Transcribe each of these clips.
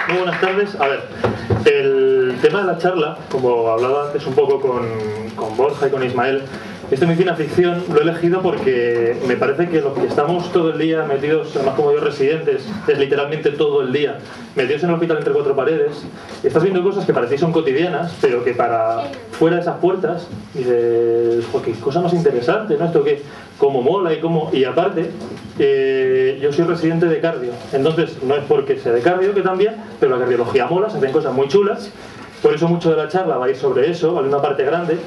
Muy buenas tardes. A ver, el tema de la charla, como hablaba antes un poco con Borja y con Ismael, este Medicina Ficción lo he elegido porque me parece que los que estamos todo el día metidos, además como yo residentes, es literalmente todo el día, metidos en el hospital entre cuatro paredes, estás viendo cosas que para ti son cotidianas, pero que para fuera de esas puertas dices, jo, qué cosa más interesante, ¿no? Esto que cómo mola y cómo... Y aparte, yo soy residente de cardio, entonces no es porque sea de cardio, que también, pero la cardiología mola, se hacen cosas muy chulas, por eso mucho de la charla va a ir sobre eso, ¿vale? Una parte grande.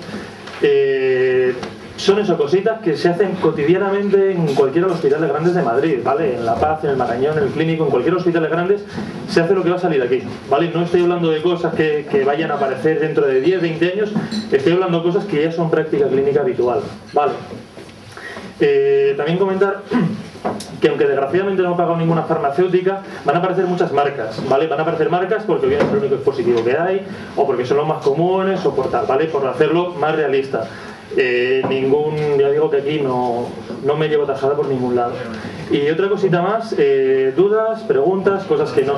Son esas cositas que se hacen cotidianamente en cualquiera de los hospitales grandes de Madrid, ¿vale? En La Paz, en el Marañón, en el Clínico, en cualquier hospitales grandes se hace lo que va a salir de aquí, ¿vale? No estoy hablando de cosas que vayan a aparecer dentro de 10, 20 años, estoy hablando de cosas que ya son práctica clínica habitual, ¿vale? También comentar que aunque desgraciadamente no he pagado ninguna farmacéutica, van a aparecer muchas marcas, ¿vale? Van a aparecer marcas porque viene el único dispositivo que hay, o porque son los más comunes, o por tal, ¿vale? Por hacerlo más realista. Ya digo que aquí no me llevo tajada por ningún lado. Y otra cosita más, dudas, preguntas, cosas que no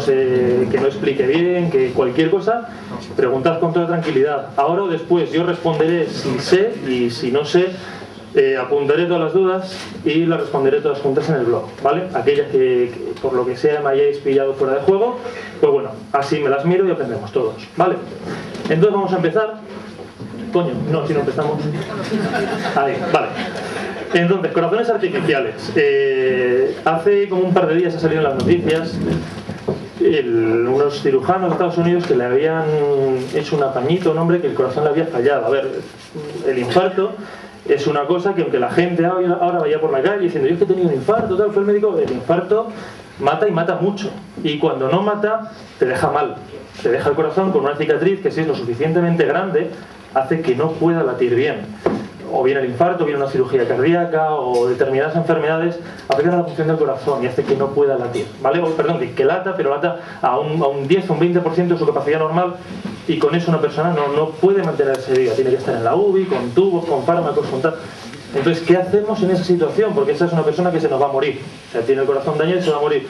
explique bien, que cualquier cosa, preguntad con toda tranquilidad. Ahora o después yo responderé si sé, y si no sé, apuntaré todas las dudas y las responderé todas juntas en el blog, ¿vale? Aquellas que por lo que sea me hayáis pillado fuera de juego, pues bueno, así me las miro y aprendemos todos, ¿vale? Entonces vamos a empezar. Coño, no, si no empezamos. Ahí, vale. Entonces, corazones artificiales. Hace como un par de días ha salido en las noticias unos cirujanos de Estados Unidos que le habían hecho un apañito a un hombre que el corazón le había fallado. A ver, el infarto es una cosa que aunque la gente ahora vaya por la calle diciendo yo es que he tenido un infarto, tal, fue el médico, el infarto mata y mata mucho. Y cuando no mata, te deja mal. Te deja el corazón con una cicatriz que si es lo suficientemente grande hace que no pueda latir bien. O bien el infarto, o bien una cirugía cardíaca, o determinadas enfermedades afectan a la función del corazón y hace que no pueda latir, ¿vale? O, perdón, que lata, pero lata a un 10 o un 20% de su capacidad normal y con eso una persona no puede mantenerse viva, tiene que estar en la UBI, con tubos, con fármacos, con tal. Entonces, ¿qué hacemos en esa situación? Porque esa es una persona que se nos va a morir, o sea, tiene el corazón dañado y se va a morir.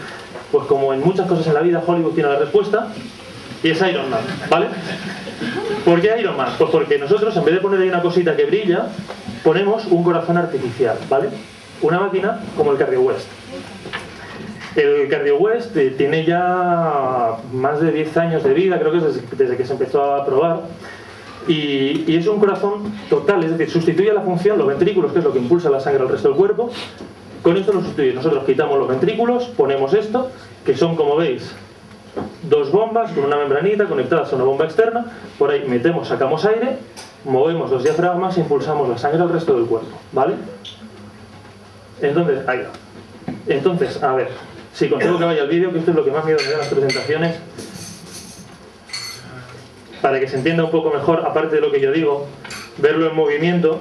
Pues como en muchas cosas en la vida, Hollywood tiene la respuesta y es Iron Man, ¿vale? ¿Por qué Iron Man? Pues porque nosotros, en vez de poner ahí una cosita que brilla, ponemos un corazón artificial, ¿vale? Una máquina como el CardioWest. El CardioWest tiene ya más de 10 años de vida, creo que es desde que se empezó a probar, y es un corazón total, es decir, sustituye la función, los ventrículos, que es lo que impulsa la sangre al resto del cuerpo, con esto lo sustituye. Nosotros quitamos los ventrículos, ponemos esto, que son, como veis, dos bombas con una membranita conectadas a una bomba externa, por ahí metemos, sacamos aire, movemos los diafragmas e impulsamos la sangre al resto del cuerpo, ¿vale? Entonces, ahí va. Entonces, a ver, si consigo que vaya el vídeo, que esto es lo que más miedo me da en las presentaciones, para que se entienda un poco mejor, aparte de lo que yo digo, verlo en movimiento.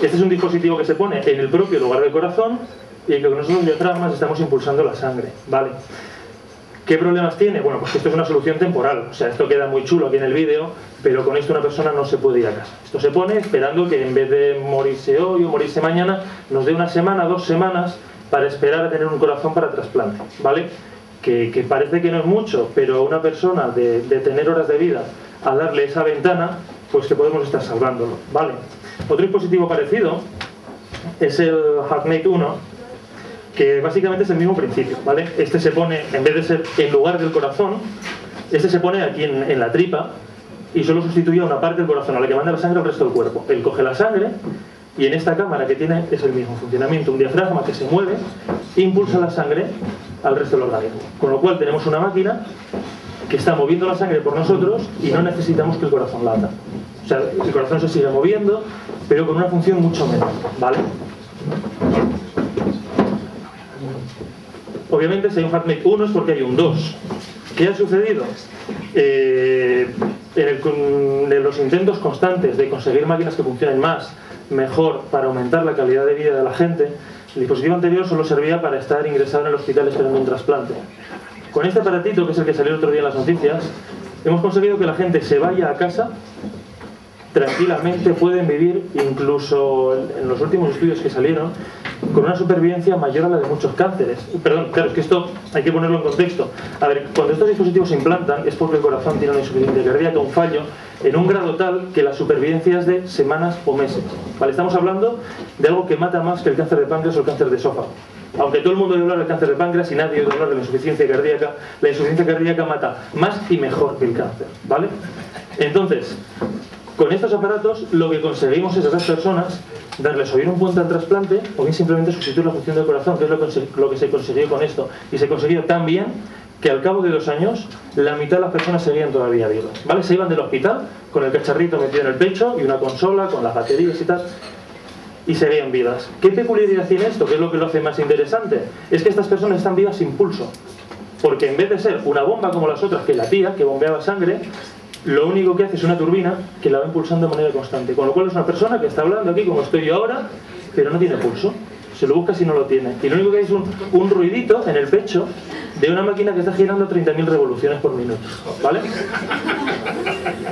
Este es un dispositivo que se pone en el propio lugar del corazón y que con esos diafragmas estamos impulsando la sangre, ¿vale? ¿Qué problemas tiene? Bueno, pues esto es una solución temporal, o sea, esto queda muy chulo aquí en el vídeo, pero con esto una persona no se puede ir a casa. Esto se pone esperando que en vez de morirse hoy o morirse mañana, nos dé una semana, 2 semanas para esperar a tener un corazón para trasplante, ¿vale? Que parece que no es mucho, pero a una persona de tener horas de vida, a darle esa ventana, pues que podemos estar salvándolo, ¿vale? Otro dispositivo parecido es el HeartMate 1, que básicamente es el mismo principio, ¿vale? Este se pone, en vez de ser en lugar del corazón, este se pone aquí en la tripa y solo sustituye a una parte del corazón, a la que manda la sangre al resto del cuerpo. Él coge la sangre y en esta cámara que tiene es el mismo funcionamiento, un diafragma que se mueve e impulsa la sangre al resto del organismo. Con lo cual tenemos una máquina que está moviendo la sangre por nosotros y no necesitamos que el corazón lata. O sea, el corazón se sigue moviendo, pero con una función mucho menor, ¿vale? Obviamente si hay un HeartMate 1 es porque hay un 2. ¿Qué ha sucedido? En los intentos constantes de conseguir máquinas que funcionen más, mejor, para aumentar la calidad de vida de la gente, el dispositivo anterior solo servía para estar ingresado en el hospital esperando un trasplante. Con este aparatito, que es el que salió el otro día en las noticias, hemos conseguido que la gente se vaya a casa tranquilamente, pueden vivir, incluso en los últimos estudios que salieron, con una supervivencia mayor a la de muchos cánceres. Perdón, claro, es que esto hay que ponerlo en contexto. A ver, cuando estos dispositivos se implantan es porque el corazón tiene una insuficiencia cardíaca, un fallo, en un grado tal que la supervivencia es de semanas o meses. ¿Vale? Estamos hablando de algo que mata más que el cáncer de páncreas o el cáncer de esófago. Aunque todo el mundo oye hablar del cáncer de páncreas y nadie oye hablar de la insuficiencia cardíaca mata más y mejor que el cáncer, ¿vale? Entonces, con estos aparatos lo que conseguimos es a esas personas darles o bien un puente al trasplante o bien simplemente sustituir la función del corazón, que es lo que se consiguió con esto. Y se consiguió tan bien que al cabo de 2 años la mitad de las personas seguían todavía vivas, ¿vale? Se iban del hospital con el cacharrito metido en el pecho y una consola con las baterías y tal, y seguían vivas. ¿Qué peculiaridad tiene esto? ¿Qué es lo que lo hace más interesante? Es que estas personas están vivas sin pulso, porque en vez de ser una bomba como las otras que latía, que bombeaba sangre, lo único que hace es una turbina que la va impulsando de manera constante, con lo cual es una persona que está hablando aquí como estoy yo ahora, pero no tiene pulso. Se lo busca si no lo tiene, y lo único que hay es un ruidito en el pecho de una máquina que está girando 30.000 revoluciones por minuto, ¿vale?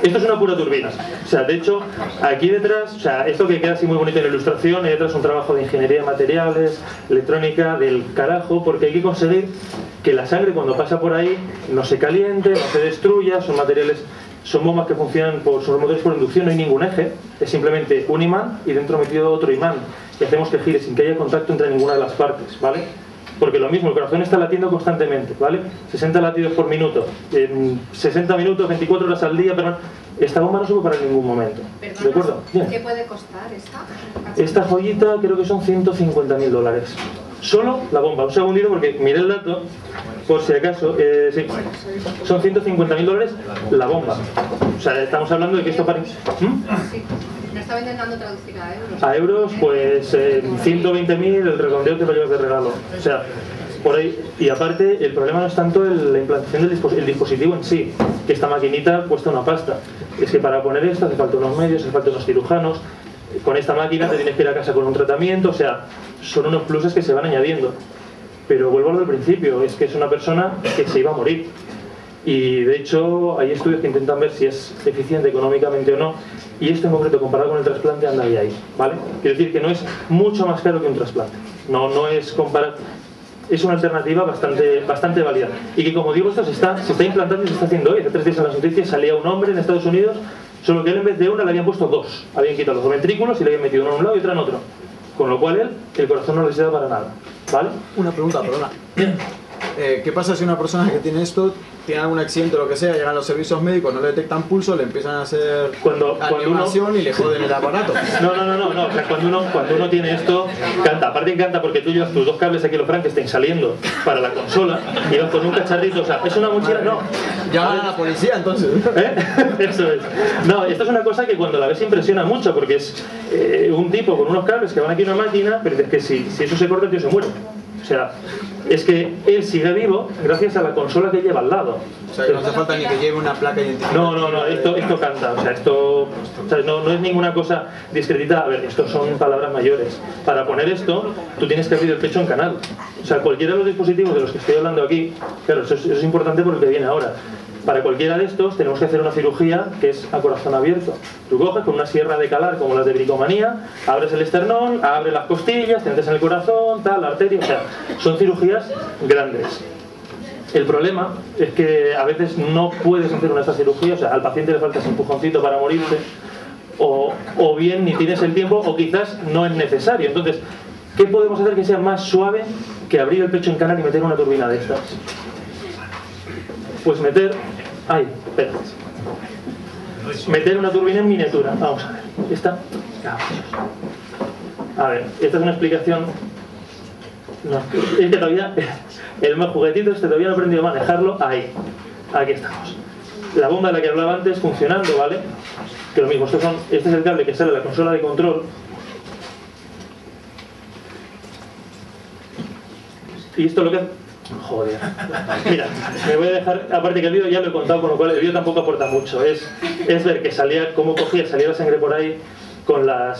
Esto es una pura turbina. O sea, de hecho, aquí detrás, o sea, esto que queda así muy bonito en la ilustración, hay detrás un trabajo de ingeniería de materiales, electrónica, del carajo, porque hay que conseguir que la sangre cuando pasa por ahí no se caliente, no se destruya, son materiales, son bombas que funcionan son motores por inducción, no hay ningún eje, es simplemente un imán y dentro metido otro imán, y hacemos que gire sin que haya contacto entre ninguna de las partes, ¿vale? Porque lo mismo, el corazón está latiendo constantemente, ¿vale? 60 latidos por minuto, en 60 minutos, 24 horas al día, pero esta bomba no se puede parar en ningún momento. Perdona, ¿De acuerdo? Bien. ¿Qué puede costar esta? Esta joyita creo que son $150.000. Solo la bomba. Un segundito porque miré el dato, por si acaso. Sí, son $150.000 la bomba. O sea, estamos hablando de que esto para... Sí, lo estaba intentando traducir a euros. A euros, pues 120.000, el redondeo te lo llevas de regalo. O sea, por ahí. Y aparte, el problema no es tanto la implantación del dispositivo en sí, que esta maquinita cuesta una pasta. Es que para poner esto hace falta unos medios, hace falta unos cirujanos. Con esta máquina te tienes que ir a casa con un tratamiento, o sea, son unos pluses que se van añadiendo. Pero vuelvo a lo del principio, es que es una persona que se iba a morir. Y de hecho hay estudios que intentan ver si es eficiente económicamente o no, y esto en concreto comparado con el trasplante anda ahí, ¿vale? Quiero decir que no es mucho más caro que un trasplante, no es comparar, es una alternativa bastante válida, y que como digo esto se está implantando y se está haciendo hoy. Hace 3 días en las noticias salía un hombre en Estados Unidos, solo que él en vez de una le habían puesto 2, habían quitado los 2 ventrículos y le habían metido uno en un lado y otro en otro, con lo cual el corazón no le necesita para nada, ¿vale? Una pregunta, perdona. ¿Qué pasa si una persona que tiene esto tiene algún accidente o lo que sea, llegan los servicios médicos, no le detectan pulso, le empiezan a hacer animación y le joden el aparato? No, o sea, cuando uno tiene esto, canta. Aparte canta porque tú llevas tus 2 cables aquí, los Frankenstein saliendo para la consola y vas con un cacharrito, o sea, es una mochila, no. Llaman a la policía entonces. Eso es. No, esto es una cosa que cuando la ves impresiona mucho, porque es un tipo con unos cables que van aquí a una máquina, pero es que si eso se corta el tío se muere. O sea, es que él sigue vivo gracias a la consola que lleva al lado. O sea, que no hace falta ni que lleve una placa identificadora. No, esto canta. O sea, no es ninguna cosa discreditada. A ver, esto son palabras mayores. Para poner esto, tú tienes que abrir el pecho en canal. O sea, cualquiera de los dispositivos de los que estoy hablando aquí, claro, eso es importante por lo que viene ahora. Para cualquiera de estos tenemos que hacer una cirugía que es a corazón abierto. Tú coges con una sierra de calar como las de bricomanía, abres el esternón, abres las costillas, te metes en el corazón, tal, la arteria, o sea, son cirugías grandes. El problema es que a veces no puedes hacer una de estas cirugías, o sea, al paciente le falta ese empujoncito para morirse, o bien ni tienes el tiempo, o quizás no es necesario. Entonces, ¿qué podemos hacer que sea más suave que abrir el pecho en canal y meter una turbina de estas? Pues meter una turbina en miniatura. Vamos a ver, esta es una explicación. No, es que todavía el más juguetito todavía no he aprendido a manejarlo. Aquí estamos. La bomba de la que hablaba antes funcionando, ¿vale? Que lo mismo, este es el cable que sale de la consola de control. Y esto lo que hace... Joder. Mira, me voy a dejar, aparte que el vídeo ya lo he contado, con lo cual el vídeo tampoco aporta mucho. Es ver que salía la sangre por ahí con la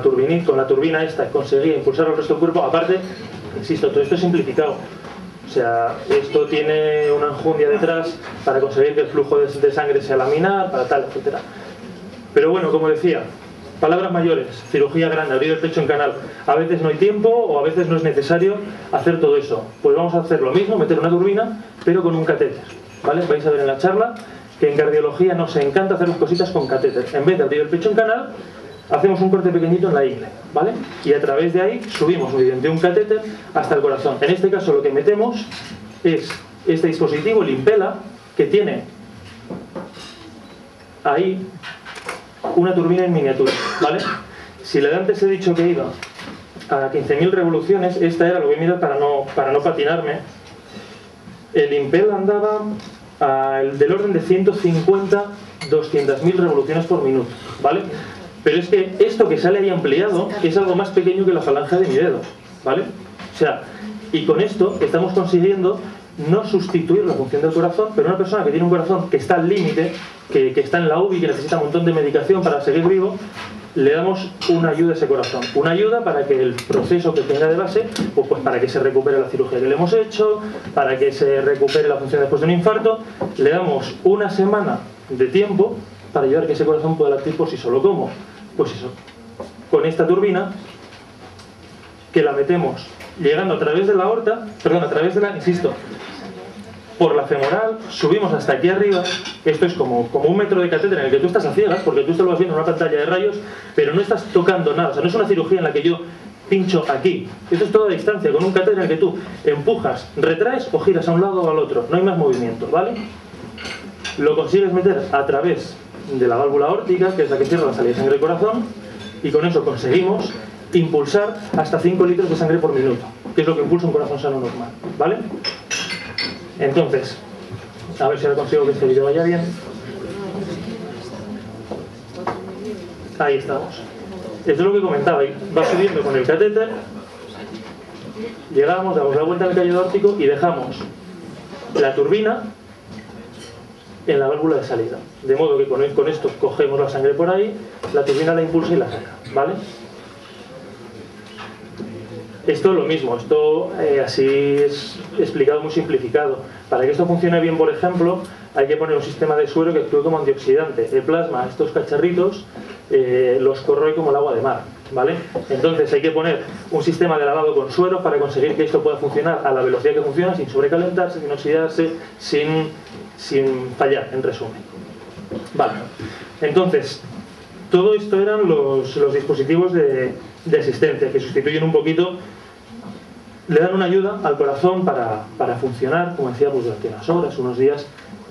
turbina esta, conseguía impulsar el resto del cuerpo. Aparte, insisto, todo esto es simplificado. O sea, esto tiene una enjundia detrás para conseguir que el flujo de sangre sea laminar, para tal, etcétera. Pero bueno, como decía, palabras mayores, cirugía grande, abrir el pecho en canal. A veces no hay tiempo o a veces no es necesario hacer todo eso. Pues vamos a hacer lo mismo, meter una turbina, pero con un catéter, ¿vale? Vais a ver en la charla que en cardiología nos encanta hacer cositas con catéter. En vez de abrir el pecho en canal, hacemos un corte pequeñito en la ingle, ¿vale? Y a través de ahí subimos mediante un catéter hasta el corazón. En este caso lo que metemos es este dispositivo, el Impella, que tiene ahí una turbina en miniatura, ¿vale? Si le antes he dicho que iba a 15.000 revoluciones, esta era, lo voy a mirar para no patinarme, el Impella andaba del orden de 150-200.000 revoluciones por minuto, ¿vale? Pero es que esto que sale ahí ampliado es algo más pequeño que la falange de mi dedo, ¿vale? O sea, y con esto estamos consiguiendo no sustituir la función del corazón, pero una persona que tiene un corazón que está al límite, que está en la UBI, que necesita un montón de medicación para seguir vivo, le damos una ayuda a ese corazón. Una ayuda para que el proceso que tenga de base, pues para que se recupere la cirugía que le hemos hecho, para que se recupere la función después de un infarto, le damos una semana de tiempo para ayudar a que ese corazón pueda latir por sí solo. ¿Cómo? Pues eso, con esta turbina que la metemos llegando a través de la aorta, perdón, a través de la, insisto, por la femoral, subimos hasta aquí arriba. Esto es como un metro de catéter en el que tú estás a ciegas, porque tú esto lo vas viendo en una pantalla de rayos, pero no estás tocando nada. O sea, no es una cirugía en la que yo pincho aquí. Esto es toda a distancia, con un catéter en el que tú empujas, retraes o giras a un lado o al otro. No hay más movimiento, ¿vale? Lo consigues meter a través de la válvula aórtica, que es la que cierra la salida de sangre del corazón, y con eso conseguimos impulsar hasta 5 litros de sangre por minuto, que es lo que impulsa un corazón sano normal, ¿vale? Entonces, a ver si ahora consigo que este vídeo vaya bien. Ahí estamos. Esto es lo que comentaba, va subiendo con el catéter, llegamos, damos la vuelta al callo aórtico y dejamos la turbina en la válvula de salida. De modo que con esto cogemos la sangre por ahí, la turbina la impulsa y la saca, ¿vale? Esto es lo mismo, esto así es explicado muy simplificado. Para que esto funcione bien, por ejemplo, hay que poner un sistema de suero que actúe como antioxidante. El plasma, estos cacharritos, los corroe como el agua de mar, ¿vale? Entonces hay que poner un sistema de lavado con suero para conseguir que esto pueda funcionar a la velocidad que funciona, sin sobrecalentarse, sin oxidarse, sin fallar, en resumen. Vale, entonces, todo esto eran los dispositivos de asistencia, que sustituyen un poquito, le dan una ayuda al corazón para funcionar, como decía, pues durante unas horas, unos días,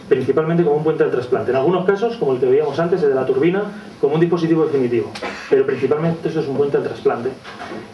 principalmente como un puente al trasplante. En algunos casos, como el que veíamos antes, el de la turbina, como un dispositivo definitivo, pero principalmente eso es un puente al trasplante.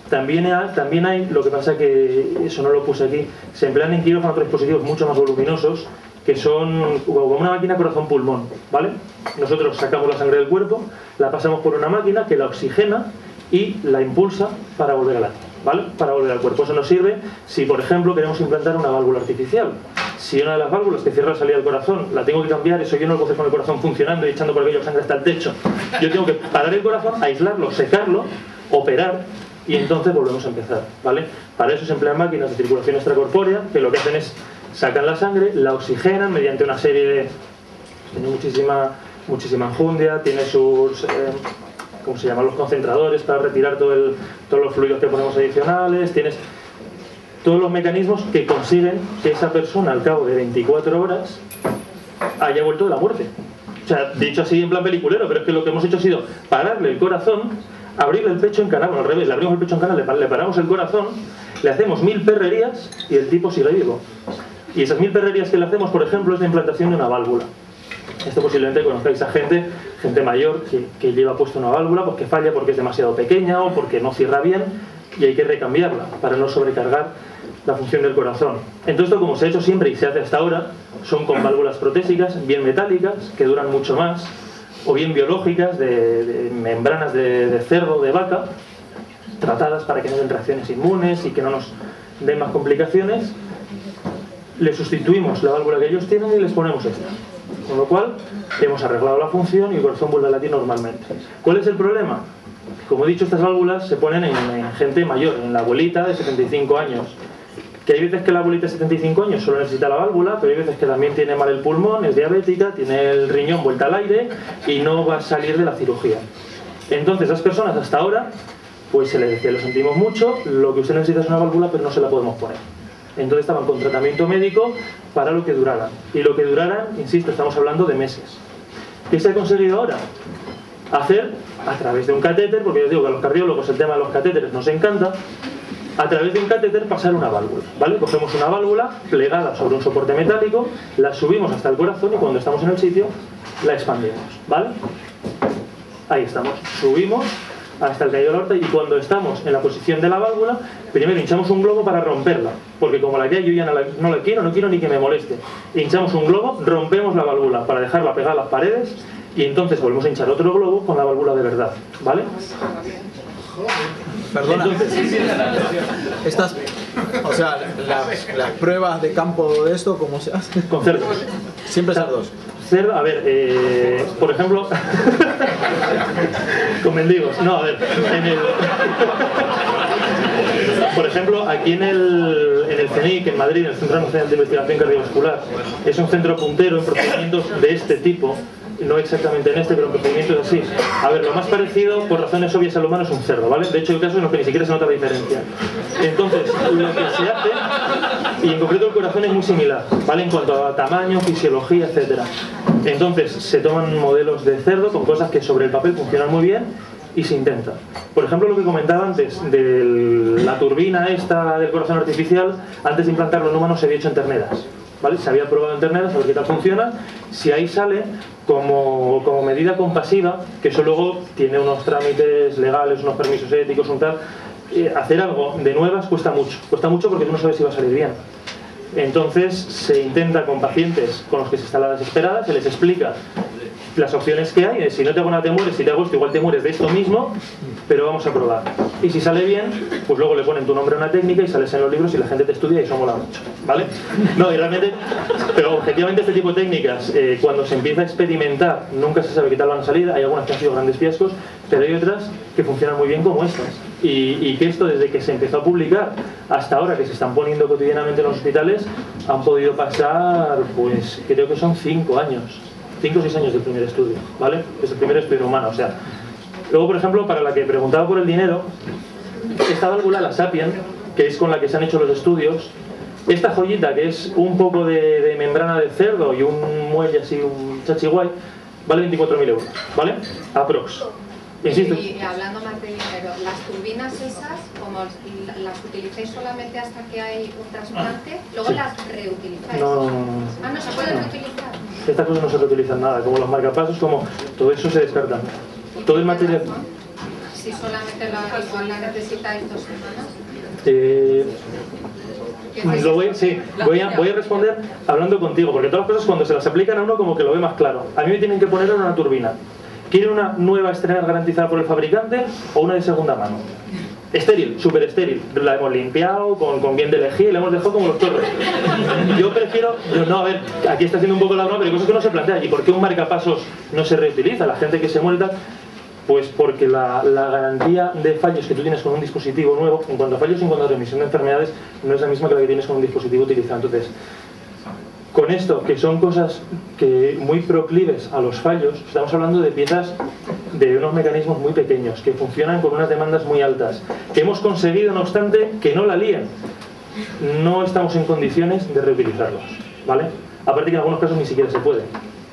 También hay, lo que pasa que eso no lo puse aquí, se emplean en quirófano otros dispositivos mucho más voluminosos, que son como una máquina corazón-pulmón, ¿vale? Nosotros sacamos la sangre del cuerpo, la pasamos por una máquina que la oxigena y la impulsa para volver a latir, ¿vale? Para volver al cuerpo. Eso nos sirve si, por ejemplo, queremos implantar una válvula artificial. Si una de las válvulas que cierra la salida del corazón la tengo que cambiar, eso yo no lo puedo hacer con el corazón funcionando y echando por aquello sangre hasta el techo. Yo tengo que parar el corazón, aislarlo, secarlo, operar y entonces volvemos a empezar, ¿vale? Para eso se emplean máquinas de circulación extracorpórea que lo que hacen es sacan la sangre, la oxigenan mediante una serie de... Tiene muchísima enjundia, tiene sus... ¿cómo se llaman? Los concentradores para retirar todos los fluidos que ponemos adicionales, tienes todos los mecanismos que consiguen que esa persona al cabo de 24 horas haya vuelto de la muerte. O sea, dicho así en plan peliculero, pero es que lo que hemos hecho ha sido pararle el corazón, abrirle el pecho en canal, bueno, al revés, le abrimos el pecho en canal, le paramos el corazón, le hacemos 1000 perrerías y el tipo sigue vivo. Y esas 1000 perrerías que le hacemos, por ejemplo, es la implantación de una válvula. Esto posiblemente conozcáis a gente mayor que lleva puesta una válvula porque falla porque es demasiado pequeña o porque no cierra bien y hay que recambiarla para no sobrecargar la función del corazón. Entonces esto, como se ha hecho siempre y se hace hasta ahora, son con válvulas protésicas bien metálicas que duran mucho más, o bien biológicas de membranas de cerdo, de vaca, tratadas para que no den reacciones inmunes y que no nos den más complicaciones. Le sustituimos la válvula que ellos tienen y les ponemos esta. Con lo cual, hemos arreglado la función y el corazón vuelve a latir normalmente. ¿Cuál es el problema? Como he dicho, estas válvulas se ponen en gente mayor, en la abuelita de 75 años. Que hay veces que la abuelita de 75 años solo necesita la válvula, pero hay veces que también tiene mal el pulmón, es diabética, tiene el riñón vuelta al aire y no va a salir de la cirugía. Entonces, las personas hasta ahora, pues se les decía, lo sentimos mucho, lo que usted necesita es una válvula, pero no se la podemos poner. Entonces estaban con tratamiento médico para lo que duraran. Y lo que duraran, insisto, estamos hablando de meses. ¿Qué se ha conseguido ahora? Hacer, a través de un catéter, porque yo digo que a los cardiólogos el tema de los catéteres nos encanta, a través de un catéter pasar una válvula, ¿vale? Cogemos una válvula plegada sobre un soporte metálico, la subimos hasta el corazón y cuando estamos en el sitio, la expandimos, ¿vale? Ahí estamos, subimos hasta el caído de la aorta y cuando estamos en la posición de la válvula, primero hinchamos un globo para romperla, porque como la que hay yo ya no la quiero, no quiero ni que me moleste. Hinchamos un globo, rompemos la válvula para dejarla pegada a las paredes y entonces volvemos a hinchar otro globo con la válvula de verdad, ¿vale? Perdona, estas, o sea, las pruebas de campo de esto, ¿cómo se hace? Con cerdos. Siempre cerdos. Cerdo, a ver, por ejemplo, con mendigos. No, a ver, por ejemplo, aquí en el CENIC, en Madrid, en el Centro Nacional de Investigación Cardiovascular, es un centro puntero en procedimientos de este tipo. No exactamente en este, pero en procedimientos así. A ver, lo más parecido, por razones obvias al humano, es un cerdo, ¿vale? De hecho, hay casos en los que ni siquiera se nota la diferencia. Entonces, lo que se hace, y en concreto el corazón es muy similar, ¿vale? En cuanto a tamaño, fisiología, etcétera. Entonces, se toman modelos de cerdo con cosas que sobre el papel funcionan muy bien y se intenta. Por ejemplo, lo que comentaba antes, de la turbina esta del corazón artificial, antes de implantarlo en humanos se había hecho en terneras. ¿Vale? Se había probado en terneras, a ver qué tal funciona. Si ahí sale como medida compasiva, que eso luego tiene unos trámites legales, unos permisos éticos, un tal, hacer algo de nuevas cuesta mucho porque tú no sabes si va a salir bien. Entonces se intenta con pacientes con los que se está la desesperada, se les explica las opciones que hay, si no te hago nada te mueres, si te hago esto igual te mueres de esto mismo, pero vamos a probar. Y si sale bien, pues luego le ponen tu nombre a una técnica y sales en los libros y la gente te estudia y eso mola mucho, ¿vale? No, y realmente, pero objetivamente este tipo de técnicas, cuando se empieza a experimentar, nunca se sabe qué tal van a salir, hay algunas que han sido grandes fiascos, pero hay otras que funcionan muy bien como estas. Y que esto desde que se empezó a publicar hasta ahora, que se están poniendo cotidianamente en los hospitales, han podido pasar, pues creo que son 5 años. 5 o 6 años del primer estudio, ¿vale? Es el primer estudio humano, o sea. Luego, por ejemplo, para la que preguntaba por el dinero, esta válvula, la Sapien, que es con la que se han hecho los estudios, esta joyita, que es un poco de membrana de cerdo y un muelle así, un chachiguay, vale 24.000 euros, ¿vale? Aprox. Insisto. Y hablando más de dinero, las turbinas esas, como las utilizáis solamente hasta que hay un trasplante, luego las reutilizáis. No. Ah, no se pueden reutilizar. Estas cosas no se reutilizan nada, como los marcapasos, como todo eso se descarta. Todo el material. Si solamente la necesitáis 2 semanas. Voy a responder hablando contigo, porque todas las cosas cuando se las aplican a uno como que lo ve más claro. A mí me tienen que poner en una turbina. ¿Quieren una nueva estrenar garantizada por el fabricante o una de segunda mano? Estéril, súper estéril. La hemos limpiado con bien de lejía y la hemos dejado como los perros. Yo prefiero... No, a ver, aquí está haciendo un poco la broma, pero hay cosas que no se plantean. ¿Y por qué un marcapasos no se reutiliza? La gente que se muere tal... Pues porque la garantía de fallos que tú tienes con un dispositivo nuevo, en cuanto a fallos y en cuanto a remisión de enfermedades, no es la misma que la que tienes con un dispositivo utilizado. Entonces, con esto, que son cosas que muy proclives a los fallos, estamos hablando de piezas de unos mecanismos muy pequeños, que funcionan con unas demandas muy altas, que hemos conseguido, no obstante, que no la líen. No estamos en condiciones de reutilizarlos, ¿vale? Aparte que en algunos casos ni siquiera se puede.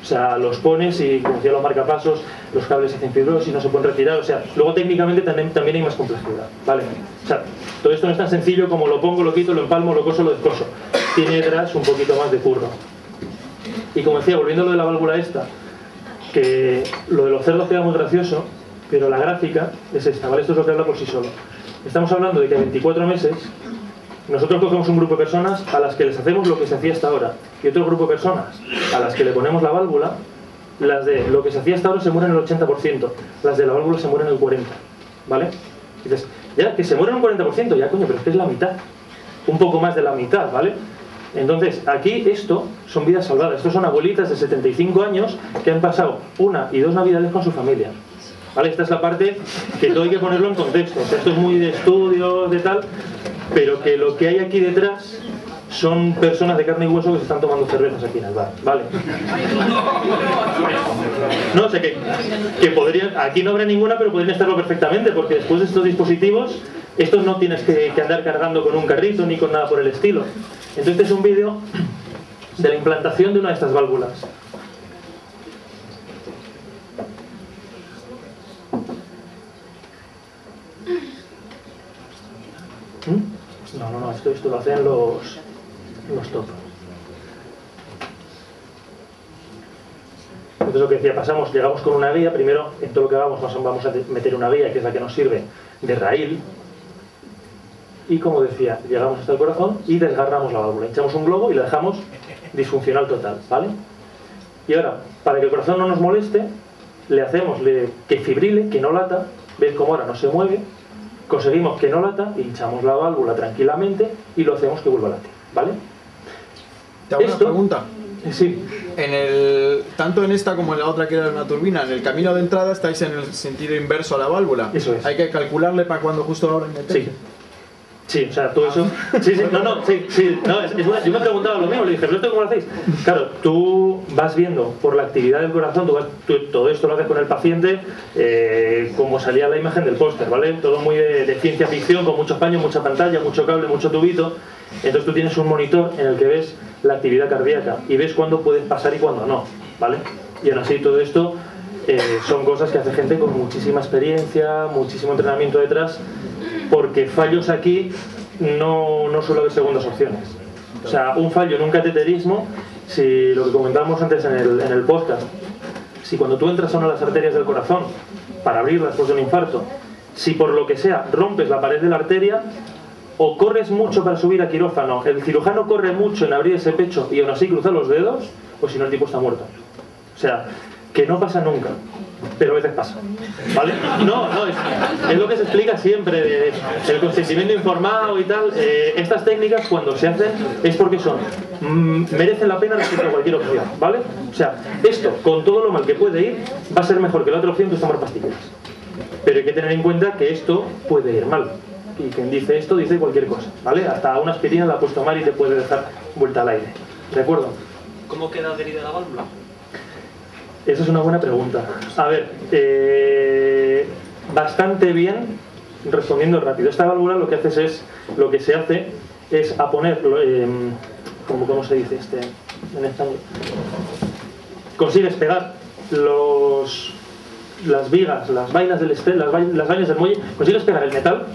O sea, los pones y, como decía, los marcapasos, los cables se hacen fibrosos y no se pueden retirar. O sea, luego técnicamente también hay más complejidad, ¿vale? O sea, todo esto no es tan sencillo como lo pongo, lo quito, lo empalmo, lo coso, lo descoso. Tiene detrás un poquito más de curro. Y como decía, volviendo a lo de la válvula esta, que lo de los cerdos queda muy gracioso, pero la gráfica es esta, ¿vale? Esto es lo que habla por sí solo. Estamos hablando de que a 24 meses nosotros cogemos un grupo de personas a las que les hacemos lo que se hacía hasta ahora y otro grupo de personas a las que le ponemos la válvula. Las de lo que se hacía hasta ahora se mueren el 80%, las de la válvula se mueren el 40%, ¿vale? Y dices, ya, que se mueren un 40%, ya coño, pero es que es la mitad, un poco más de la mitad, ¿vale? Entonces, aquí esto son vidas salvadas, estos son abuelitas de 75 años que han pasado 1 y 2 navidades con su familia, ¿vale? Esta es la parte que todo hay que ponerlo en contexto, o sea, esto es muy de estudios, de tal, pero que lo que hay aquí detrás son personas de carne y hueso que se están tomando cervezas aquí en el bar, ¿vale? No, o sea que podrían, aquí no habrá ninguna, pero podrían estarlo perfectamente, porque después de estos dispositivos, estos no tienes que andar cargando con un carrito ni con nada por el estilo. Entonces este es un vídeo de la implantación de una de estas válvulas. No, esto lo hacen los top. Entonces lo que decía, llegamos con una guía, primero en todo lo que hagamos vamos a meter una guía que es la que nos sirve de raíl, y como decía, llegamos hasta el corazón y desgarramos la válvula, hinchamos un globo y la dejamos disfuncional total, ¿vale? Y ahora, para que el corazón no nos moleste, le hacemos que fibrile, que no lata, veis cómo ahora no se mueve, conseguimos que no lata, hinchamos la válvula tranquilamente y lo hacemos que vuelva a latir, ¿vale? Te hago una pregunta. Sí. Tanto en esta como en la otra que era una turbina, en el camino de entrada estáis en el sentido inverso a la válvula. Eso es. Hay que calcularle para cuando justo ahora meter. Sí. Sí, o sea, todo eso... Sí, yo me preguntaba lo mismo, le dije, ¿pero esto cómo lo hacéis? Claro, tú vas viendo por la actividad del corazón, todo esto lo haces con el paciente, como salía la imagen del póster, ¿vale? Todo muy de ciencia ficción, con muchos paños, mucha pantalla, mucho cable, mucho tubito. Entonces tú tienes un monitor en el que ves la actividad cardíaca y ves cuándo puedes pasar y cuándo no, ¿vale? Y aún así todo esto son cosas que hace gente con muchísima experiencia, muchísimo entrenamiento detrás, porque fallos aquí no suele haber segundas opciones. O sea, un fallo en un cateterismo, si lo que comentábamos antes en el podcast, si cuando tú entras a una de las arterias del corazón para abrirla después de un infarto, si por lo que sea rompes la pared de la arteria, o corres mucho para subir a quirófano, el cirujano corre mucho en abrir ese pecho y aún así cruzar los dedos, o si no el tipo está muerto. O sea, que no pasa nunca, pero a veces pasa, ¿vale? No, es lo que se explica siempre, el consentimiento informado y tal. Estas técnicas cuando se hacen es porque merecen la pena respecto a cualquier opción, ¿vale? O sea, esto, con todo lo mal que puede ir, va a ser mejor que la otra opción, que es tomar pastillas. Pero hay que tener en cuenta que esto puede ir mal. Y quien dice esto dice cualquier cosa, ¿vale? Hasta una aspirina la puedes tomar y te puede dejar vuelta al aire, ¿de acuerdo? ¿Cómo queda adherida la válvula? Esa es una buena pregunta. A ver, bastante bien, respondiendo rápido. Esta válvula lo que se hace es a poner, ¿cómo se dice en español? Consigues pegar las vigas, las vainas del muelle, consigues pegar el metal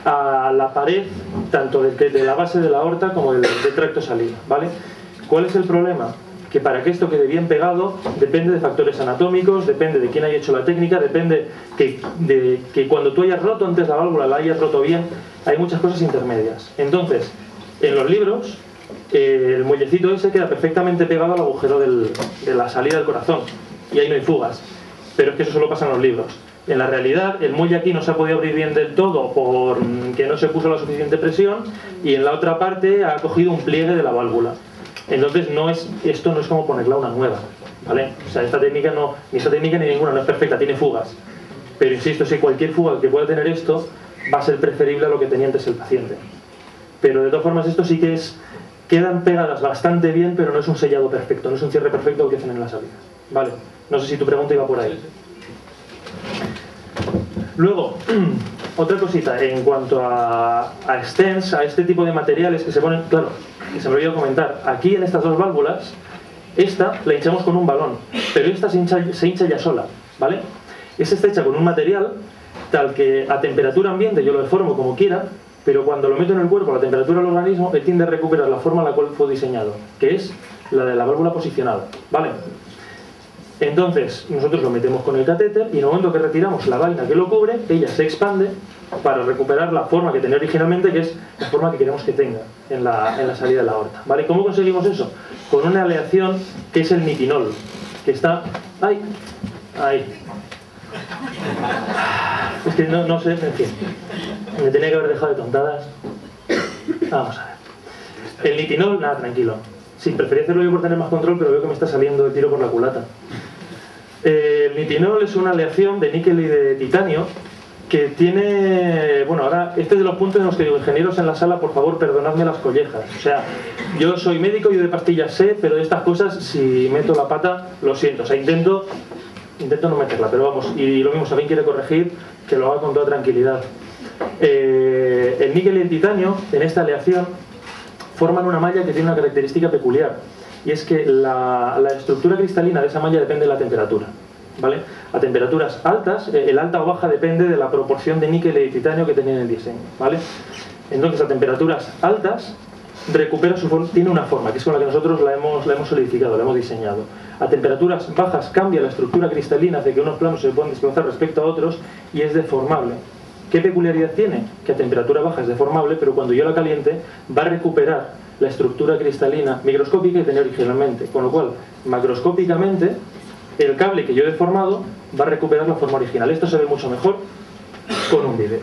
a la pared, tanto de la base de la aorta como del tracto salida, ¿vale? ¿Cuál es el problema? Que para que esto quede bien pegado depende de factores anatómicos, depende de quién haya hecho la técnica, depende de que cuando tú hayas roto antes la válvula, la hayas roto bien, hay muchas cosas intermedias. Entonces, en los libros, el muellecito ese queda perfectamente pegado al agujero de la salida del corazón y ahí no hay fugas, pero es que eso solo pasa en los libros. En la realidad, el muelle aquí no se ha podido abrir bien del todo porque no se puso la suficiente presión y en la otra parte ha cogido un pliegue de la válvula. Entonces esto no es como ponerla una nueva, ¿vale? O sea, esta técnica ni ninguna no es perfecta, tiene fugas. Pero insisto, si cualquier fuga que pueda tener esto va a ser preferible a lo que tenía antes el paciente. Pero de todas formas esto sí que quedan pegadas bastante bien, pero no es un sellado perfecto, no es un cierre perfecto lo que hacen en la salida, ¿vale? No sé si tu pregunta iba por ahí. Luego, otra cosita, en cuanto a stents, a este tipo de materiales que se ponen, claro, que se me olvidó comentar, aquí en estas dos válvulas, esta la hinchamos con un balón, pero esta se hincha ya sola, ¿vale? Esta está hecha con un material tal que a temperatura ambiente yo lo deformo como quiera, pero cuando lo meto en el cuerpo a la temperatura del organismo, él tiende a recuperar la forma a la cual fue diseñado, que es la de la válvula posicionada, ¿vale? Entonces, nosotros lo metemos con el catéter y en el momento que retiramos la vaina que lo cubre, ella se expande para recuperar la forma que tenía originalmente, que es la forma que queremos que tenga en la salida de la aorta, ¿vale? ¿Cómo conseguimos eso? Con una aleación que es el nitinol, que está... ¡Ay! Ahí. Es que no sé, en fin. Me tenía que haber dejado de tontadas. Vamos a ver. El nitinol, nada, tranquilo. Sí, prefería hacerlo yo por tener más control, pero veo que me está saliendo el tiro por la culata. El nitinol es una aleación de níquel y de titanio que tiene... Bueno, ahora, este es de los puntos en los que digo, ingenieros en la sala, por favor, perdonadme las collejas. O sea, yo soy médico, yo de pastillas sé, pero de estas cosas, si meto la pata, lo siento. O sea, intento no meterla, pero vamos, y lo mismo, si alguien quiere corregir, que lo haga con toda tranquilidad. El níquel y el titanio, en esta aleación, forman una malla que tiene una característica peculiar, y es que la estructura cristalina de esa malla depende de la temperatura, ¿vale? A temperaturas altas, el alta o baja depende de la proporción de níquel y titanio que tenía en el diseño, ¿vale? Entonces, a temperaturas altas, recupera su forma, tiene una forma, que es con la que nosotros la hemos solidificado, la hemos diseñado. A temperaturas bajas cambia la estructura cristalina, hace que unos planos se puedan desplazar respecto a otros y es deformable. ¿Qué peculiaridad tiene? Que a temperatura baja es deformable, pero cuando yo la caliente va a recuperar la estructura cristalina microscópica que tenía originalmente, con lo cual, macroscópicamente, el cable que yo he deformado va a recuperar la forma original. Esto se ve mucho mejor con un vídeo.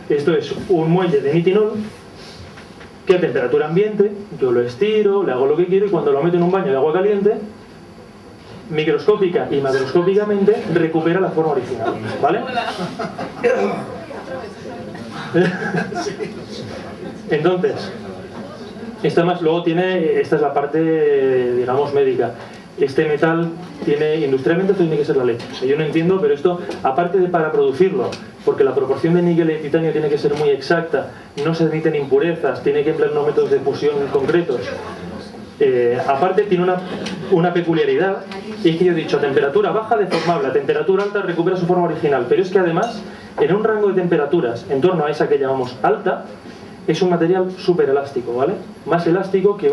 Esto es un muelle de nitinol que a temperatura ambiente yo lo estiro, le hago lo que quiero y cuando lo meto en un baño de agua caliente, microscópica y macroscópicamente recupera la forma original, ¿vale? Entonces, esto además luego tiene, esta es la parte, digamos, médica. Este metal tiene, industrialmente tiene que ser la leche. O sea, yo no entiendo, pero esto, aparte de para producirlo, porque la proporción de níquel y titanio tiene que ser muy exacta, no se admiten impurezas, tiene que emplear unos métodos de fusión concretos. Aparte tiene una peculiaridad, y es que yo he dicho, a temperatura baja deformable, a temperatura alta recupera su forma original, pero es que además, en un rango de temperaturas en torno a esa que llamamos alta, es un material súper elástico, ¿vale? Más elástico que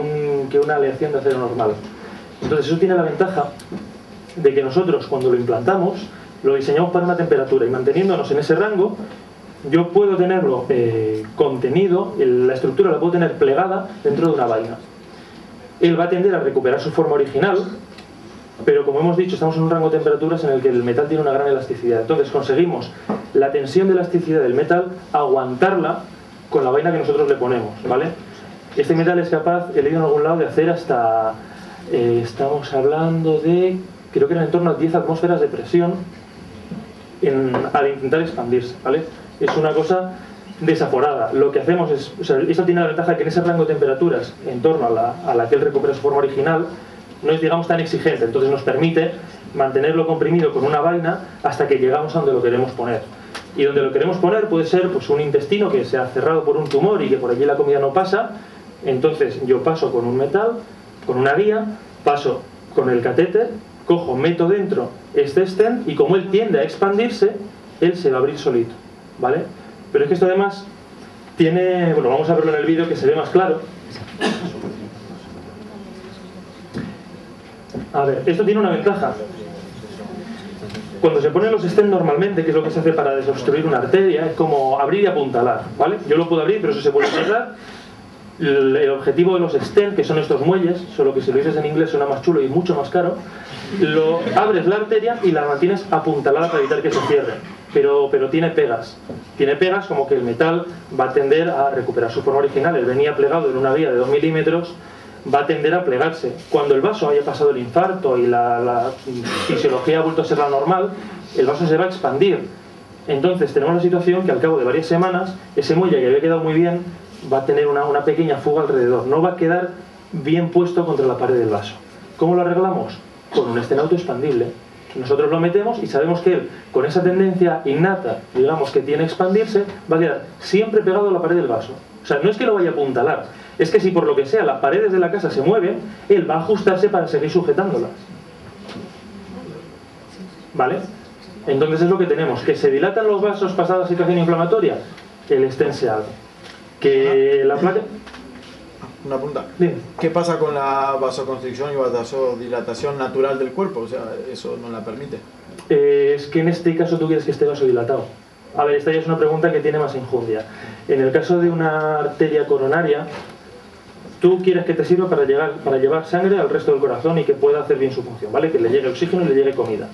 una aleación de acero normal. Entonces eso tiene la ventaja de que nosotros cuando lo implantamos lo diseñamos para una temperatura y manteniéndonos en ese rango yo puedo tenerlo contenido, la estructura la puedo tener plegada dentro de una vaina. Él va a tender a recuperar su forma original, pero como hemos dicho estamos en un rango de temperaturas en el que el metal tiene una gran elasticidad. Entonces conseguimos la tensión de elasticidad del metal, aguantarla con la vaina que nosotros le ponemos, ¿vale? Este metal es capaz, he leído en algún lado, de hacer hasta... estamos hablando de, creo que eran en torno a 10 atmósferas de presión al intentar expandirse, ¿vale? Es una cosa desaforada. Lo que hacemos es, o sea, esto tiene la ventaja de que en ese rango de temperaturas, en torno a la que él recupera su forma original, no es, digamos, tan exigente, entonces nos permite mantenerlo comprimido con una vaina hasta que llegamos a donde lo queremos poner. Y donde lo queremos poner puede ser pues, un intestino que se ha cerrado por un tumor y que por allí la comida no pasa, entonces yo paso con un metal, con una guía, paso con el catéter, cojo, meto dentro este stent y como él tiende a expandirse, él se va a abrir solito, ¿vale? Pero es que esto además tiene, bueno, vamos a verlo en el vídeo que se ve más claro. A ver, esto tiene una ventaja. Cuando se ponen los stents normalmente, que es lo que se hace para desobstruir una arteria, es como abrir y apuntalar, ¿vale? Yo lo puedo abrir, pero eso se puede cerrar. El objetivo de los stents, que son estos muelles, solo que si lo dices en inglés suena más chulo y mucho más caro, lo abres la arteria y la mantienes apuntalada para evitar que se cierre, pero tiene pegas. Tiene pegas como que el metal va a tender a recuperar su forma original. Él venía plegado en una guía de 2 milímetros, va a tender a plegarse. Cuando el vaso haya pasado el infarto y la fisiología ha vuelto a ser la normal, el vaso se va a expandir. Entonces tenemos la situación que al cabo de varias semanas, ese muelle que había quedado muy bien, va a tener una pequeña fuga alrededor, no va a quedar bien puesto contra la pared del vaso. ¿Cómo lo arreglamos? Con un stent autoexpandible. Nosotros lo metemos y sabemos que él, con esa tendencia innata, digamos, que tiene a expandirse, va a quedar siempre pegado a la pared del vaso. O sea, no es que lo vaya a apuntalar, es que si por lo que sea las paredes de la casa se mueven, él va a ajustarse para seguir sujetándolas. ¿Vale? Entonces es lo que tenemos, que se dilatan los vasos pasada la situación inflamatoria, el stent se abre. Que la placa... Una pregunta. Dime. ¿Qué pasa con la vasoconstricción y vasodilatación natural del cuerpo? O sea, eso no la permite. Es que en este caso tú quieres que esté vasodilatado. A ver, esta ya es una pregunta que tiene más enjundia. En el caso de una arteria coronaria, tú quieres que te sirva para llevar sangre al resto del corazón y que pueda hacer bien su función, ¿vale? Que le llegue oxígeno y le llegue comida.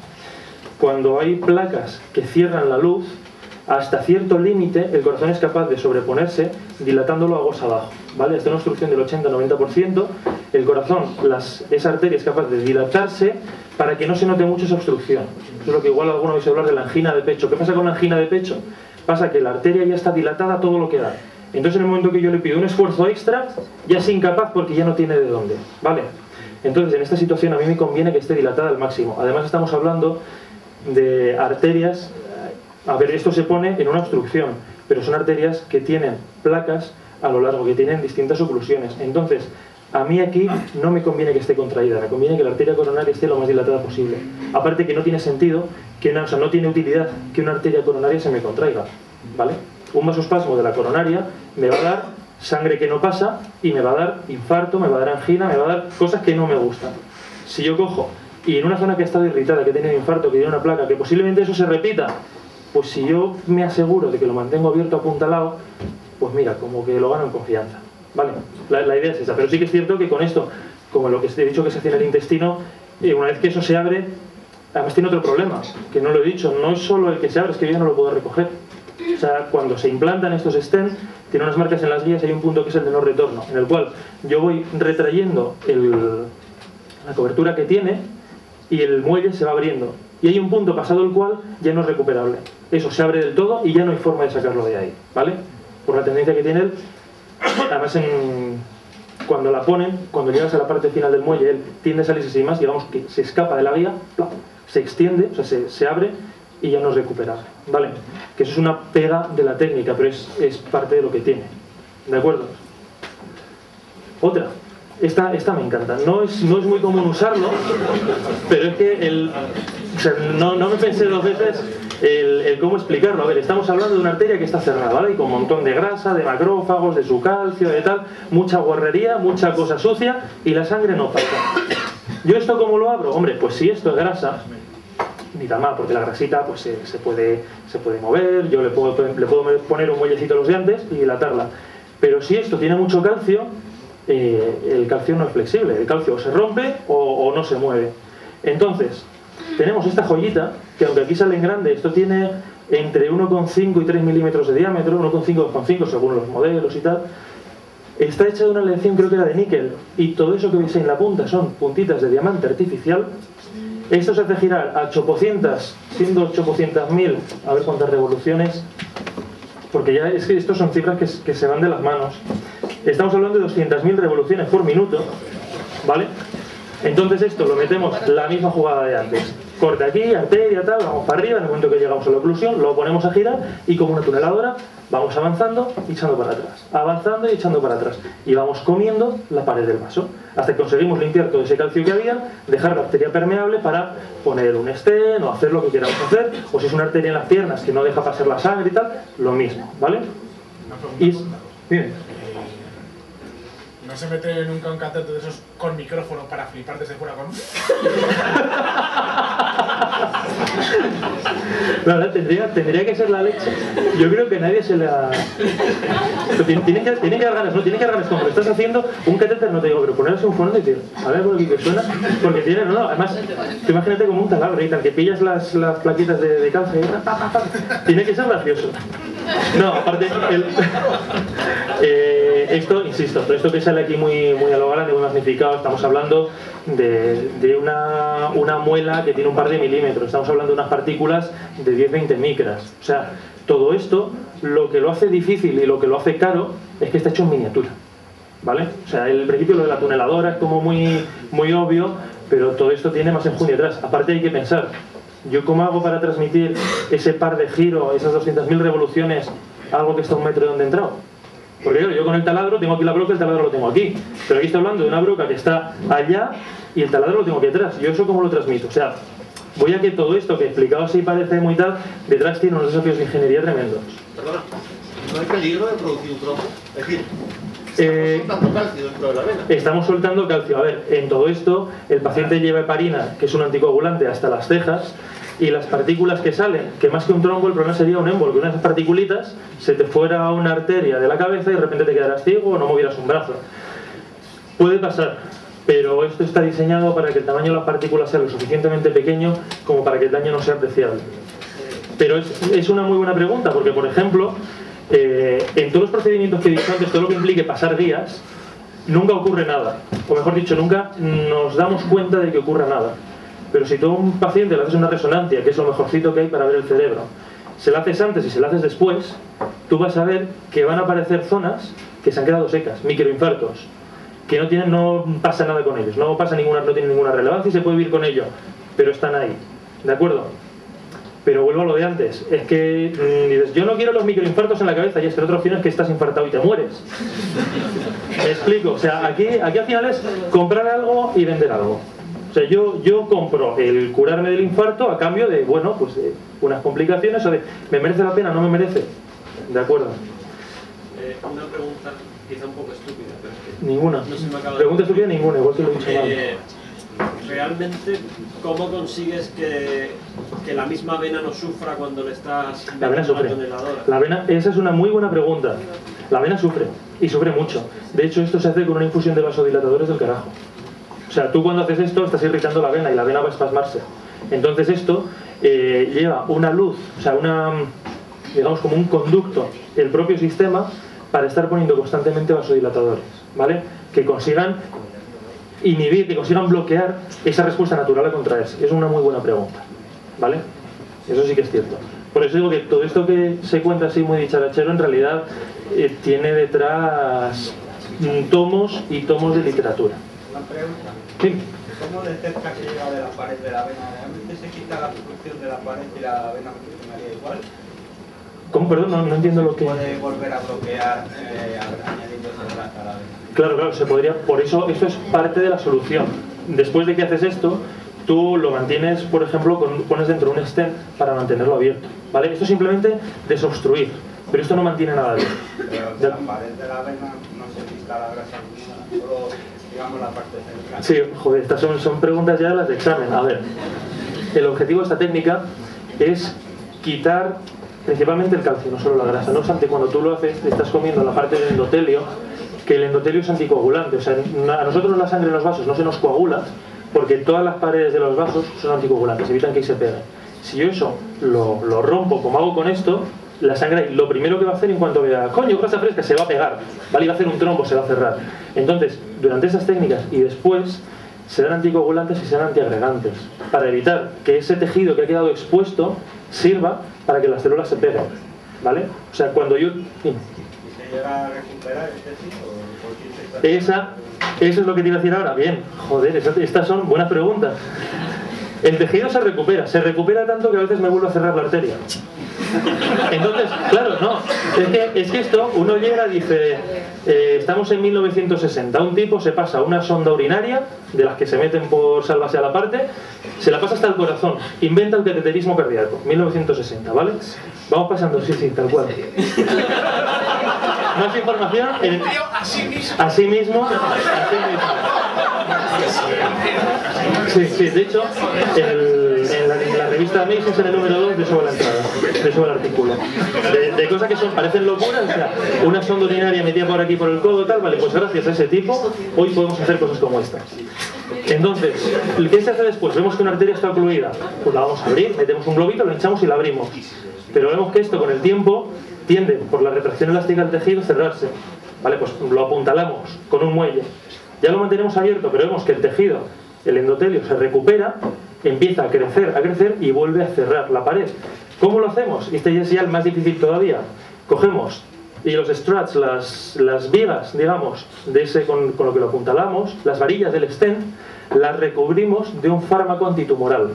Cuando hay placas que cierran la luz, hasta cierto límite el corazón es capaz de sobreponerse dilatándolo aguas abajo, ¿vale? Esta es una obstrucción del 80-90% el corazón, esa arteria es capaz de dilatarse para que no se note mucho esa obstrucción. Eso es lo que igual alguno vais a hablar de la angina de pecho. ¿Qué pasa con la angina de pecho? Pasa que la arteria ya está dilatada todo lo que da. Entonces en el momento que yo le pido un esfuerzo extra, ya es incapaz porque ya no tiene de dónde, ¿vale? Entonces en esta situación a mí me conviene que esté dilatada al máximo. Además estamos hablando de arterias, a ver, esto se pone en una obstrucción, pero son arterias que tienen placas a lo largo, que tienen distintas oclusiones. Entonces, a mí aquí no me conviene que esté contraída, me conviene que la arteria coronaria esté lo más dilatada posible. Aparte que no tiene sentido, o sea, no tiene utilidad que una arteria coronaria se me contraiga, ¿vale? Un vasoespasmo de la coronaria me va a dar sangre que no pasa y me va a dar infarto, me va a dar angina, me va a dar cosas que no me gustan. Si yo cojo y en una zona que ha estado irritada, que tiene infarto, que tiene una placa, que posiblemente eso se repita, pues si yo me aseguro de que lo mantengo abierto, apuntalado, pues mira, como que lo gano en confianza, ¿vale? La idea es esa, pero sí que es cierto que con esto, como lo que he dicho que se hace en el intestino, una vez que eso se abre, además tiene otro problema, que no lo he dicho, no es solo el que se abre, es que yo ya no lo puedo recoger. O sea, cuando se implantan estos stents, tiene unas marcas en las guías, hay un punto que es el de no retorno, en el cual yo voy retrayendo la cobertura que tiene y el muelle se va abriendo. Y hay un punto pasado el cual ya no es recuperable. Eso se abre del todo y ya no hay forma de sacarlo de ahí, ¿vale? Por la tendencia que tiene él. Además, cuando la ponen, cuando llegas a la parte final del muelle, él tiende a salirse sin más, digamos que se escapa de la guía, se extiende, o sea, se abre y ya no es recuperable, ¿vale? Que eso es una pega de la técnica, pero es parte de lo que tiene, ¿de acuerdo? Otra. Esta me encanta. No es muy común usarlo, pero es que o sea, no me pensé dos veces el cómo explicarlo. A ver, estamos hablando de una arteria que está cerrada, ¿vale? Y con un montón de grasa, de macrófagos, de su calcio, de tal, mucha guarrería, mucha cosa sucia y la sangre no pasa. ¿Yo esto cómo lo abro? Hombre, pues si esto es grasa, ni tan mal, porque la grasita pues se puede mover, yo le puedo poner un muellecito a los dientes y dilatarla. Pero si esto tiene mucho calcio, el calcio no es flexible, el calcio o se rompe o no se mueve. Entonces, tenemos esta joyita, que aunque aquí sale en grande, esto tiene entre 1,5 y 3 milímetros de diámetro, 1,5 y 2,5 según los modelos y tal. Está hecha de una aleación, creo que era de níquel, y todo eso que veis en la punta son puntitas de diamante artificial. Esto se hace girar a 800, siendo 800.000, a ver cuántas revoluciones, porque ya es que estos son cifras que se van de las manos. Estamos hablando de 200.000 revoluciones por minuto, ¿vale? Entonces esto lo metemos la misma jugada de antes. Corte aquí, arteria, tal, vamos para arriba, en el momento que llegamos a la oclusión lo ponemos a girar y como una tuneladora vamos avanzando y echando para atrás, avanzando y echando para atrás. Y vamos comiendo la pared del vaso, hasta que conseguimos limpiar todo ese calcio que había, dejar la arteria permeable para poner un stent o hacer lo que queramos hacer, o si es una arteria en las piernas que no deja pasar la sangre y tal, lo mismo, ¿vale? Y, dime. ¿No se mete nunca un catéter de esos con micrófono para flipar desde fuera con...? La verdad, tendría que ser la leche. Yo creo que nadie se la... Tiene que dar ganas, ¿no? Tiene que dar ganas. Como lo estás haciendo, un catéter no te digo, pero ponerse un fondo y decir, a ver por aquí que suena, porque tiene, no, además, tú imagínate como un taladro y tal, que pillas las plaquitas de calcio y tal, tiene que ser gracioso. No, aparte, esto, insisto, todo esto que sale aquí muy a lo grande, muy magnificado, estamos hablando de una muela que tiene un par de milímetros, estamos hablando de unas partículas de 10-20 micras. O sea, todo esto, lo que lo hace difícil y lo que lo hace caro es que está hecho en miniatura, ¿vale? O sea, el principio lo de la tuneladora es como muy obvio, pero todo esto tiene más enjundia atrás. Aparte hay que pensar, ¿yo cómo hago para transmitir ese par de giro, esas 200.000 revoluciones, a algo que está a 1 metro de donde he entrado? Porque claro, yo con el taladro tengo aquí la broca, el taladro lo tengo aquí. Pero aquí estoy hablando de una broca que está allá y el taladro lo tengo aquí atrás. ¿Yo eso cómo lo transmito? O sea, voy a que todo esto que he explicado así parece muy tal, detrás tiene unos desafíos de ingeniería tremendos. Perdona, ¿no hay peligro de producir un trombo? Es decir, estamos soltando calcio dentro de la vena. Estamos soltando calcio. A ver, en todo esto, el paciente lleva heparina, que es un anticoagulante, hasta las cejas, y las partículas que salen, que más que un trombo, el problema sería un émbolo, que una de esas particulitas se te fuera a una arteria de la cabeza y de repente te quedaras ciego o no movieras un brazo. Puede pasar, pero esto está diseñado para que el tamaño de las partículas sea lo suficientemente pequeño como para que el daño no sea apreciable. Pero es una muy buena pregunta, porque por ejemplo, en todos los procedimientos que he dicho antes, todo lo que implique pasar días, nunca ocurre nada. O mejor dicho, nunca nos damos cuenta de que ocurra nada. Pero si tú a un paciente le haces una resonancia, que es lo mejorcito que hay para ver el cerebro, se la haces antes y se la haces después, tú vas a ver que van a aparecer zonas que se han quedado secas, microinfartos, que no pasa nada con ellos, no tienen ninguna relevancia y se puede vivir con ello, pero están ahí, ¿de acuerdo? Pero vuelvo a lo de antes, es que dices, yo no quiero los microinfartos en la cabeza, y es que el otro final es que estás infartado y te mueres. ¿Me explico? O sea, aquí al final es comprar algo y vender algo. O sea, yo compro el curarme del infarto a cambio de, bueno, pues de unas complicaciones o de, ¿me merece la pena? ¿No me merece? ¿De acuerdo? Una pregunta quizá un poco estúpida, pero es que... Ninguna. No se me acaba de... Pregunta estúpida ninguna, igual que lo he dicho mal. Realmente, ¿cómo consigues que la misma vena no sufra cuando le estás La vena sufre. La vena, esa es una muy buena pregunta. La vena sufre, y sufre mucho. De hecho, esto se hace con una infusión de vasodilatadores del carajo. O sea, tú cuando haces esto estás irritando la vena y la vena va a espasmarse. Entonces esto lleva una luz, o sea, digamos como un conducto, el propio sistema, para estar poniendo constantemente vasodilatadores, ¿vale? Que consigan inhibir, que consigan bloquear esa respuesta natural a contraerse. Es una muy buena pregunta, ¿vale? Eso sí que es cierto. Por eso digo que todo esto que se cuenta así muy dicharachero en realidad tiene detrás tomos y tomos de literatura. Una pregunta. Sí. ¿Cómo de cerca se llega de la pared de la vena? ¿Realmente se quita la obstrucción de la pared y la vena funcionaría igual? ¿Cómo? Perdón, no entiendo lo que... ¿Puede volver a bloquear añadiendo ese trazo a la vena? Claro, se podría... Por eso, esto es parte de la solución. Después de que haces esto, tú lo mantienes, por ejemplo, pones dentro un stent para mantenerlo abierto, ¿vale? Esto es simplemente desobstruir, pero esto no mantiene nada bien. Pero la pared de la vena no se quita la grasa, solo, digamos, la parte central. Sí, joder, estas son preguntas ya las de examen. A ver, el objetivo de esta técnica es quitar principalmente el calcio, no solo la grasa. No obstante, cuando tú lo haces, te estás comiendo la parte del endotelio, que el endotelio es anticoagulante. O sea, a nosotros la sangre en los vasos no se nos coagula porque todas las paredes de los vasos son anticoagulantes, evitan que se peguen. Si yo eso lo rompo como hago con esto, la sangre, lo primero que va a hacer en cuanto vea, coño, grasa fresca, se va a pegar, ¿vale? Y va a hacer un trombo, se va a cerrar. Entonces, durante esas técnicas y después, se dan anticoagulantes y se dan antiagregantes, para evitar que ese tejido que ha quedado expuesto sirva para que las células se peguen, ¿vale? O sea, cuando yo... ¿Y se llega a recuperar este tipo? Eso es lo que te iba a decir ahora. Bien, joder, estas son buenas preguntas. El tejido se recupera tanto que a veces me vuelvo a cerrar la arteria. Entonces, claro, no, es que esto, uno llega y dice, estamos en 1960, un tipo se pasa una sonda urinaria, de las que se meten por sálvase a la parte, se la pasa hasta el corazón, inventa el cateterismo cardíaco, 1960, ¿vale? Vamos pasando, sí, tal cual. Más información, así mismo. Sí, de hecho, en la revista Amazing, en el número 2, de eso va la entrada, de eso va el artículo. De cosas que parecen locuras, o sea, una sonda urinaria metida por aquí por el codo, tal, vale, pues gracias a ese tipo, hoy podemos hacer cosas como esta. Entonces, ¿qué se hace después? Vemos que una arteria está ocluida, pues la vamos a abrir, metemos un globito, lo hinchamos y la abrimos. Pero vemos que esto con el tiempo tiende, por la retracción elástica del tejido, a cerrarse. Vale, pues lo apuntalamos con un muelle. Ya lo mantenemos abierto, pero vemos que el tejido, el endotelio, se recupera, empieza a crecer y vuelve a cerrar la pared. ¿Cómo lo hacemos? Y este ya es ya el más difícil todavía. Cogemos y los struts, las vigas, digamos, de ese con lo que lo apuntalamos, las varillas del stent, las recubrimos de un fármaco antitumoral.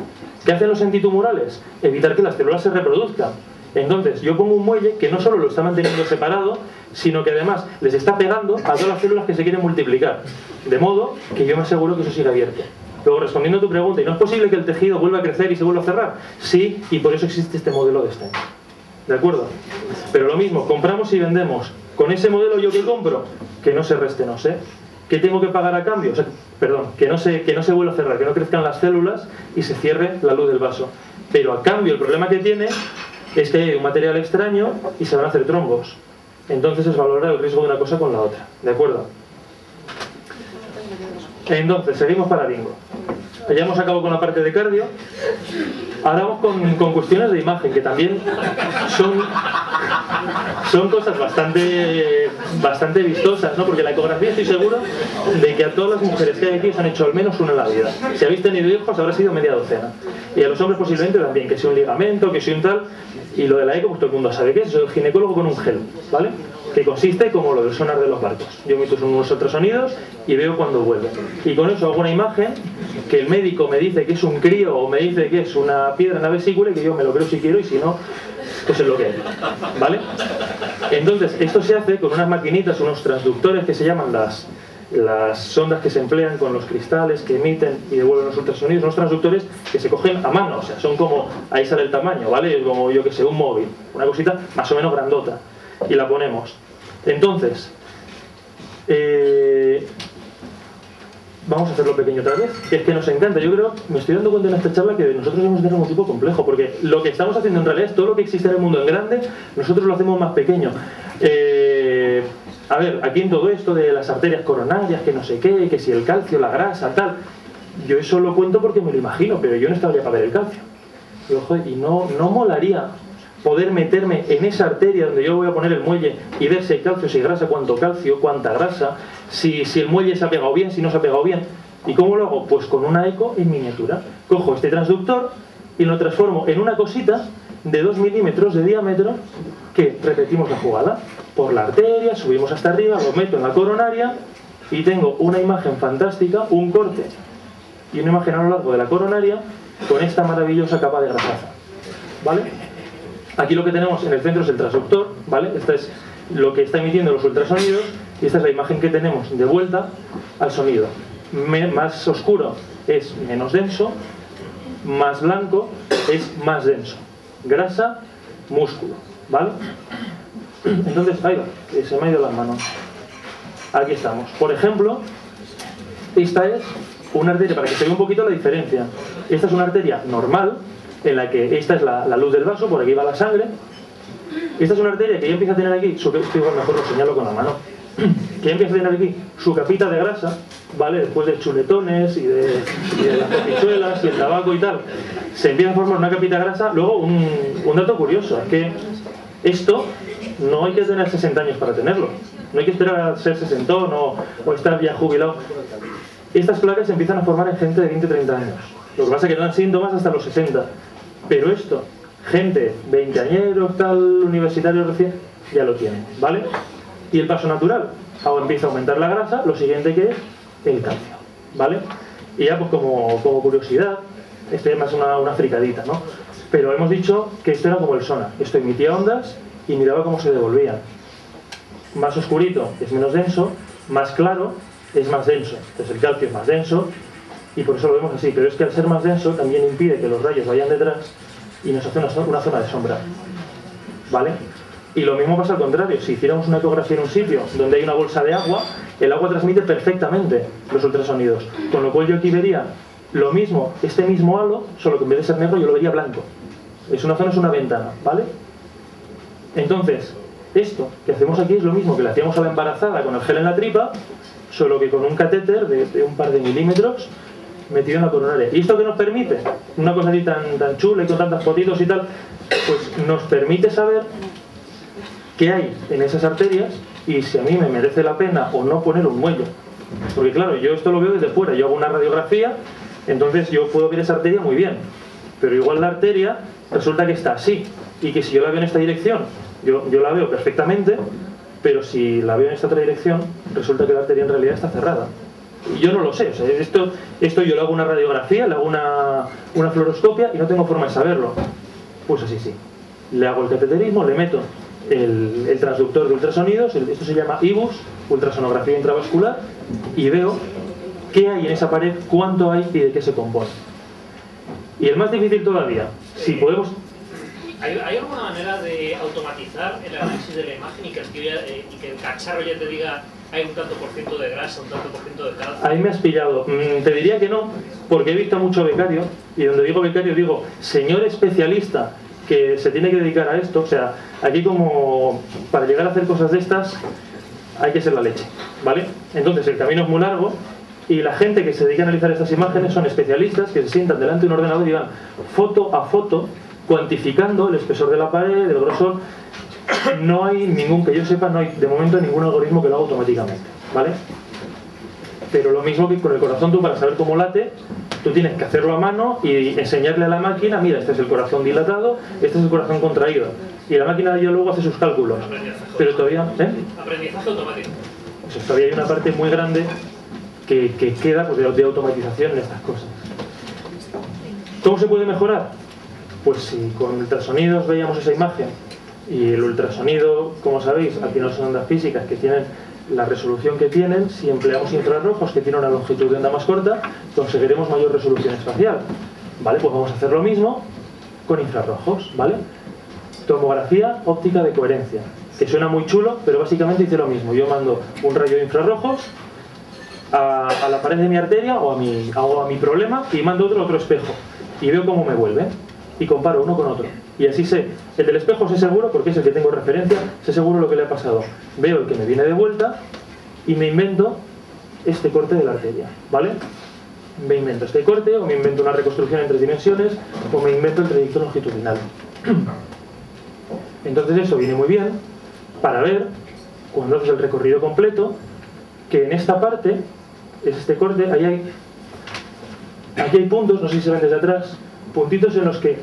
¿Qué hacen los antitumorales? Evitar que las células se reproduzcan. Entonces, yo pongo un muelle que no solo lo está manteniendo separado, sino que además les está pegando a todas las células que se quieren multiplicar. De modo que yo me aseguro que eso siga abierto. Luego, respondiendo a tu pregunta, ¿y no es posible que el tejido vuelva a crecer y se vuelva a cerrar? Sí, y por eso existe este modelo de stent. ¿De acuerdo? Pero lo mismo, compramos y vendemos. Con ese modelo, ¿yo qué compro? Que no se reste, no sé. ¿Qué tengo que pagar a cambio? O sea, perdón, que no se vuelva a cerrar, que no crezcan las células y se cierre la luz del vaso. Pero a cambio, el problema que tiene es que hay un material extraño y se van a hacer trombos. Entonces es valorar el riesgo de una cosa con la otra. ¿De acuerdo? Entonces, seguimos para bingo. Ya hemos acabado con la parte de cardio. Ahora vamos con cuestiones de imagen, que también son cosas bastante vistosas, ¿no? Porque la ecografía estoy seguro de que a todas las mujeres que hay aquí se han hecho al menos una en la vida. Si habéis tenido hijos habrá sido media docena. Y a los hombres posiblemente también, que sea un ligamento, que sea un tal. Y lo de la eco, pues todo el mundo sabe qué es. Soy el ginecólogo con un gel, ¿vale? Que consiste como lo del sonar de los barcos. Yo emito unos ultrasonidos y veo cuando vuelve. Y con eso hago una imagen que el médico me dice que es un crío o me dice que es una piedra en la vesícula y que yo me lo creo si quiero y si no, pues es lo que hay, ¿vale? Entonces, esto se hace con unas maquinitas, unos transductores que se llaman las sondas que se emplean con los cristales que emiten y devuelven los ultrasonidos, unos transductores que se cogen a mano, o sea, son como, ahí sale el tamaño, ¿vale? Como yo que sé, un móvil, una cosita más o menos grandota. Y la ponemos. Entonces, vamos a hacerlo pequeño otra vez, que es que nos encanta. Yo creo, me estoy dando cuenta en esta charla que nosotros hemos tenido un tipo complejo, porque lo que estamos haciendo en realidad es todo lo que existe en el mundo en grande, nosotros lo hacemos más pequeño. A ver, aquí en todo esto de las arterias coronarias, que no sé qué, que si el calcio, la grasa, tal, yo eso lo cuento porque me lo imagino, pero yo no estaría para ver el calcio. Y, ojo, y no molaría poder meterme en esa arteria donde yo voy a poner el muelle y ver si hay calcio, si hay grasa, cuánto calcio, cuánta grasa, si el muelle se ha pegado bien, si no se ha pegado bien. ¿Y cómo lo hago? Pues con una eco en miniatura. Cojo este transductor y lo transformo en una cosita de 2 milímetros de diámetro que repetimos la jugada. Por la arteria, subimos hasta arriba, lo meto en la coronaria y tengo una imagen fantástica, un corte y una imagen a lo largo de la coronaria con esta maravillosa capa de grasaza, ¿vale? Aquí lo que tenemos en el centro es el transductor, ¿vale? Esta es lo que está emitiendo los ultrasonidos y esta es la imagen que tenemos de vuelta al sonido. Más oscuro es menos denso, más blanco es más denso. Grasa, músculo, ¿vale? Entonces, ahí va, que se me ha ido las manos. Aquí estamos. Por ejemplo, esta es una arteria, para que se vea un poquito la diferencia. Esta es una arteria normal, en la que esta es la luz del vaso, por aquí va la sangre. Esta es una arteria que ya empieza a tener aquí, mejor lo señalo con la mano, que ya empieza a tener aquí su capita de grasa, ¿vale? Después de chuletones y de las copichuelas y el tabaco y tal, se empieza a formar una capita de grasa. Luego, un dato curioso, es que esto no hay que tener 60 años para tenerlo. No hay que esperar a ser sesentón o estar ya jubilado. Estas placas se empiezan a formar en gente de 20-30 años. Lo que pasa es que no dan síntomas hasta los 60. Pero esto, gente veinteañeros, tal, universitario recién, ya lo tienen, ¿vale? Y el paso natural, ahora empieza a aumentar la grasa, lo siguiente que es el calcio, ¿vale? Y ya pues como curiosidad, esto es más una fricadita, ¿no? Pero hemos dicho que esto era como el sonar, esto emitía ondas y miraba cómo se devolvían. Más oscurito es menos denso, más claro es más denso, entonces el calcio es más denso y por eso lo vemos así, pero es que al ser más denso también impide que los rayos vayan detrás y nos hace una zona de sombra, ¿vale? Y lo mismo pasa al contrario, si hiciéramos una ecografía en un sitio donde hay una bolsa de agua, el agua transmite perfectamente los ultrasonidos, con lo cual yo aquí vería lo mismo, este mismo halo, solo que en vez de ser negro yo lo vería blanco. Es una zona, es una ventana, ¿vale? Entonces, esto que hacemos aquí es lo mismo que le hacíamos a la embarazada con el gel en la tripa, solo que con un catéter de un par de milímetros metido en la coronaria. ¿Y esto qué nos permite? Una cosa así tan chula y con tantas fotitos y tal, pues nos permite saber qué hay en esas arterias y si a mí me merece la pena o no poner un muelle. Porque claro, yo esto lo veo desde fuera, yo hago una radiografía, entonces yo puedo ver esa arteria muy bien, pero igual la arteria resulta que está así y que si yo la veo en esta dirección, yo la veo perfectamente, pero si la veo en esta otra dirección, resulta que la arteria en realidad está cerrada. Y yo no lo sé, o sea, esto yo le hago una radiografía, le hago una fluoroscopia y no tengo forma de saberlo. Pues así sí. Le hago el cateterismo, le meto el transductor de ultrasonidos, esto se llama IBUS, ultrasonografía intravascular, y veo qué hay en esa pared, cuánto hay y de qué se compone. Y el más difícil todavía, si podemos... ¿Hay alguna manera de automatizar el análisis de la imagen y que el cacharro ya te diga hay un tanto por ciento de grasa, un tanto por ciento de calcio? Ahí me has pillado. Te diría que no, porque he visto mucho becario, y donde digo becario digo señor especialista que se tiene que dedicar a esto. O sea, aquí como para llegar a hacer cosas de estas hay que ser la leche, ¿vale? Entonces el camino es muy largo Y la gente que se dedica a analizar estas imágenes son especialistas que se sientan delante de un ordenador y van foto a foto cuantificando el espesor de la pared, el grosor. No hay ningún, que yo sepa, no hay de momento ningún algoritmo que lo haga automáticamente, ¿vale? Pero lo mismo que con el corazón, tú para saber cómo late, tú tienes que hacerlo a mano y enseñarle a la máquina, mira, este es el corazón dilatado, este es el corazón contraído. Y la máquina ya luego hace sus cálculos. Pero todavía... Aprendizaje automático. Pues todavía hay una parte muy grande que queda pues, de automatización en estas cosas. ¿Cómo se puede mejorar? Pues si con ultrasonidos veíamos esa imagen y el ultrasonido, como sabéis, aquí no son ondas físicas que tienen la resolución que tienen, si empleamos infrarrojos que tienen una longitud de onda más corta, conseguiremos mayor resolución espacial. ¿Vale? Pues vamos a hacer lo mismo con infrarrojos, ¿vale? Tomografía óptica de coherencia, que suena muy chulo, pero básicamente dice lo mismo. Yo mando un rayo de infrarrojos a la pared de mi arteria o a mi problema y mando otro espejo y veo cómo me vuelve y comparo uno con otro y así sé, el del espejo sé seguro porque es el que tengo referencia, sé seguro lo que le ha pasado, veo el que me viene de vuelta y me invento este corte de la arteria, ¿vale? Me invento este corte o me invento una reconstrucción en 3 dimensiones o me invento el trayecto longitudinal. Entonces eso viene muy bien para ver, cuando haces el recorrido completo, que en esta parte es este corte, aquí hay puntos, no sé si se ven desde atrás, puntitos en los que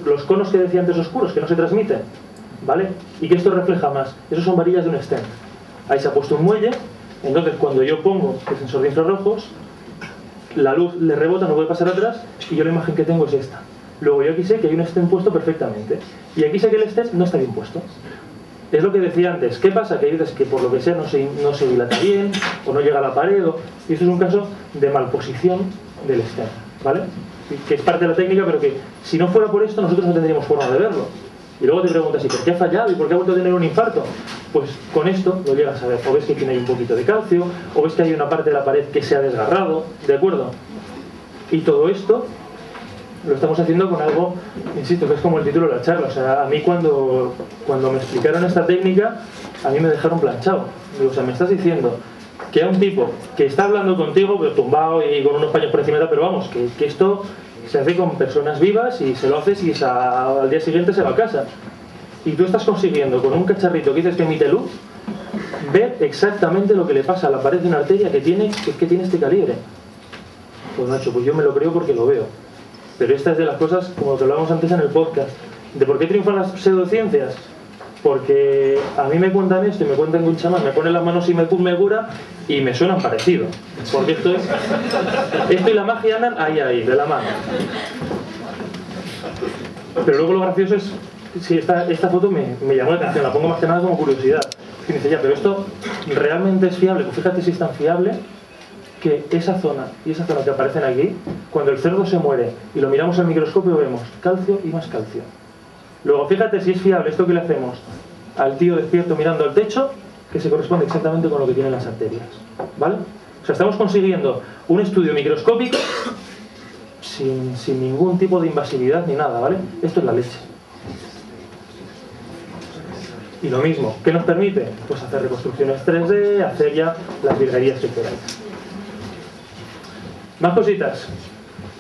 los conos que decía antes oscuros, que no se transmiten, ¿vale? Y que esto refleja más. Esos son varillas de un stent. Ahí se ha puesto un muelle, entonces cuando yo pongo el sensor de infrarrojos, la luz le rebota, no puede pasar atrás, y yo la imagen que tengo es esta. Luego yo aquí sé que hay un stent puesto perfectamente, y aquí sé que el stent no está bien puesto. Es lo que decía antes. ¿Qué pasa? Que hay veces que por lo que sea no se dilata bien, o no llega a la pared, y esto es un caso de malposición del stent, ¿vale? Que es parte de la técnica, pero que si no fuera por esto nosotros no tendríamos forma de verlo. Y luego te preguntas, ¿y por qué ha fallado? ¿Y por qué ha vuelto a tener un infarto? Pues con esto lo llegas a ver. O ves que tiene ahí un poquito de calcio, o ves que hay una parte de la pared que se ha desgarrado, ¿de acuerdo? Y todo esto lo estamos haciendo con algo, insisto, que es como el título de la charla. O sea, a mí cuando me explicaron esta técnica, a mí me dejaron planchado. Digo, o sea, me estás diciendo que a un tipo que está hablando contigo, pero tumbado y con unos paños por encima, pero vamos, que esto se hace con personas vivas y se lo haces y al día siguiente se va a casa. Y tú estás consiguiendo con un cacharrito que dices que emite luz, ver exactamente lo que le pasa a la pared de una arteria que tiene este calibre. Pues Nacho, pues yo me lo creo porque lo veo. Pero esta es de las cosas, como te hablábamos antes en el podcast, de por qué triunfan las pseudociencias. Porque a mí me cuentan esto y me cuentan que un chamán me pone las manos y me cura y me suenan parecido. Porque esto y la magia andan ahí, de la mano. Pero luego lo gracioso es, sí, esta foto me llamó la atención, la pongo más que nada como curiosidad. Y me dice, ya, pero esto realmente es fiable. Pues fíjate si es tan fiable que esa zona y esa zona que aparecen aquí, cuando el cerdo se muere y lo miramos al microscopio vemos calcio y más calcio. Luego fíjate si es fiable esto que le hacemos al tío despierto mirando al techo, que se corresponde exactamente con lo que tienen las arterias, ¿vale? O sea, estamos consiguiendo un estudio microscópico sin ningún tipo de invasividad ni nada, ¿vale? Esto es la leche. Y lo mismo, ¿qué nos permite? Pues hacer reconstrucciones 3D, hacer ya las virguerías que queráis. Más cositas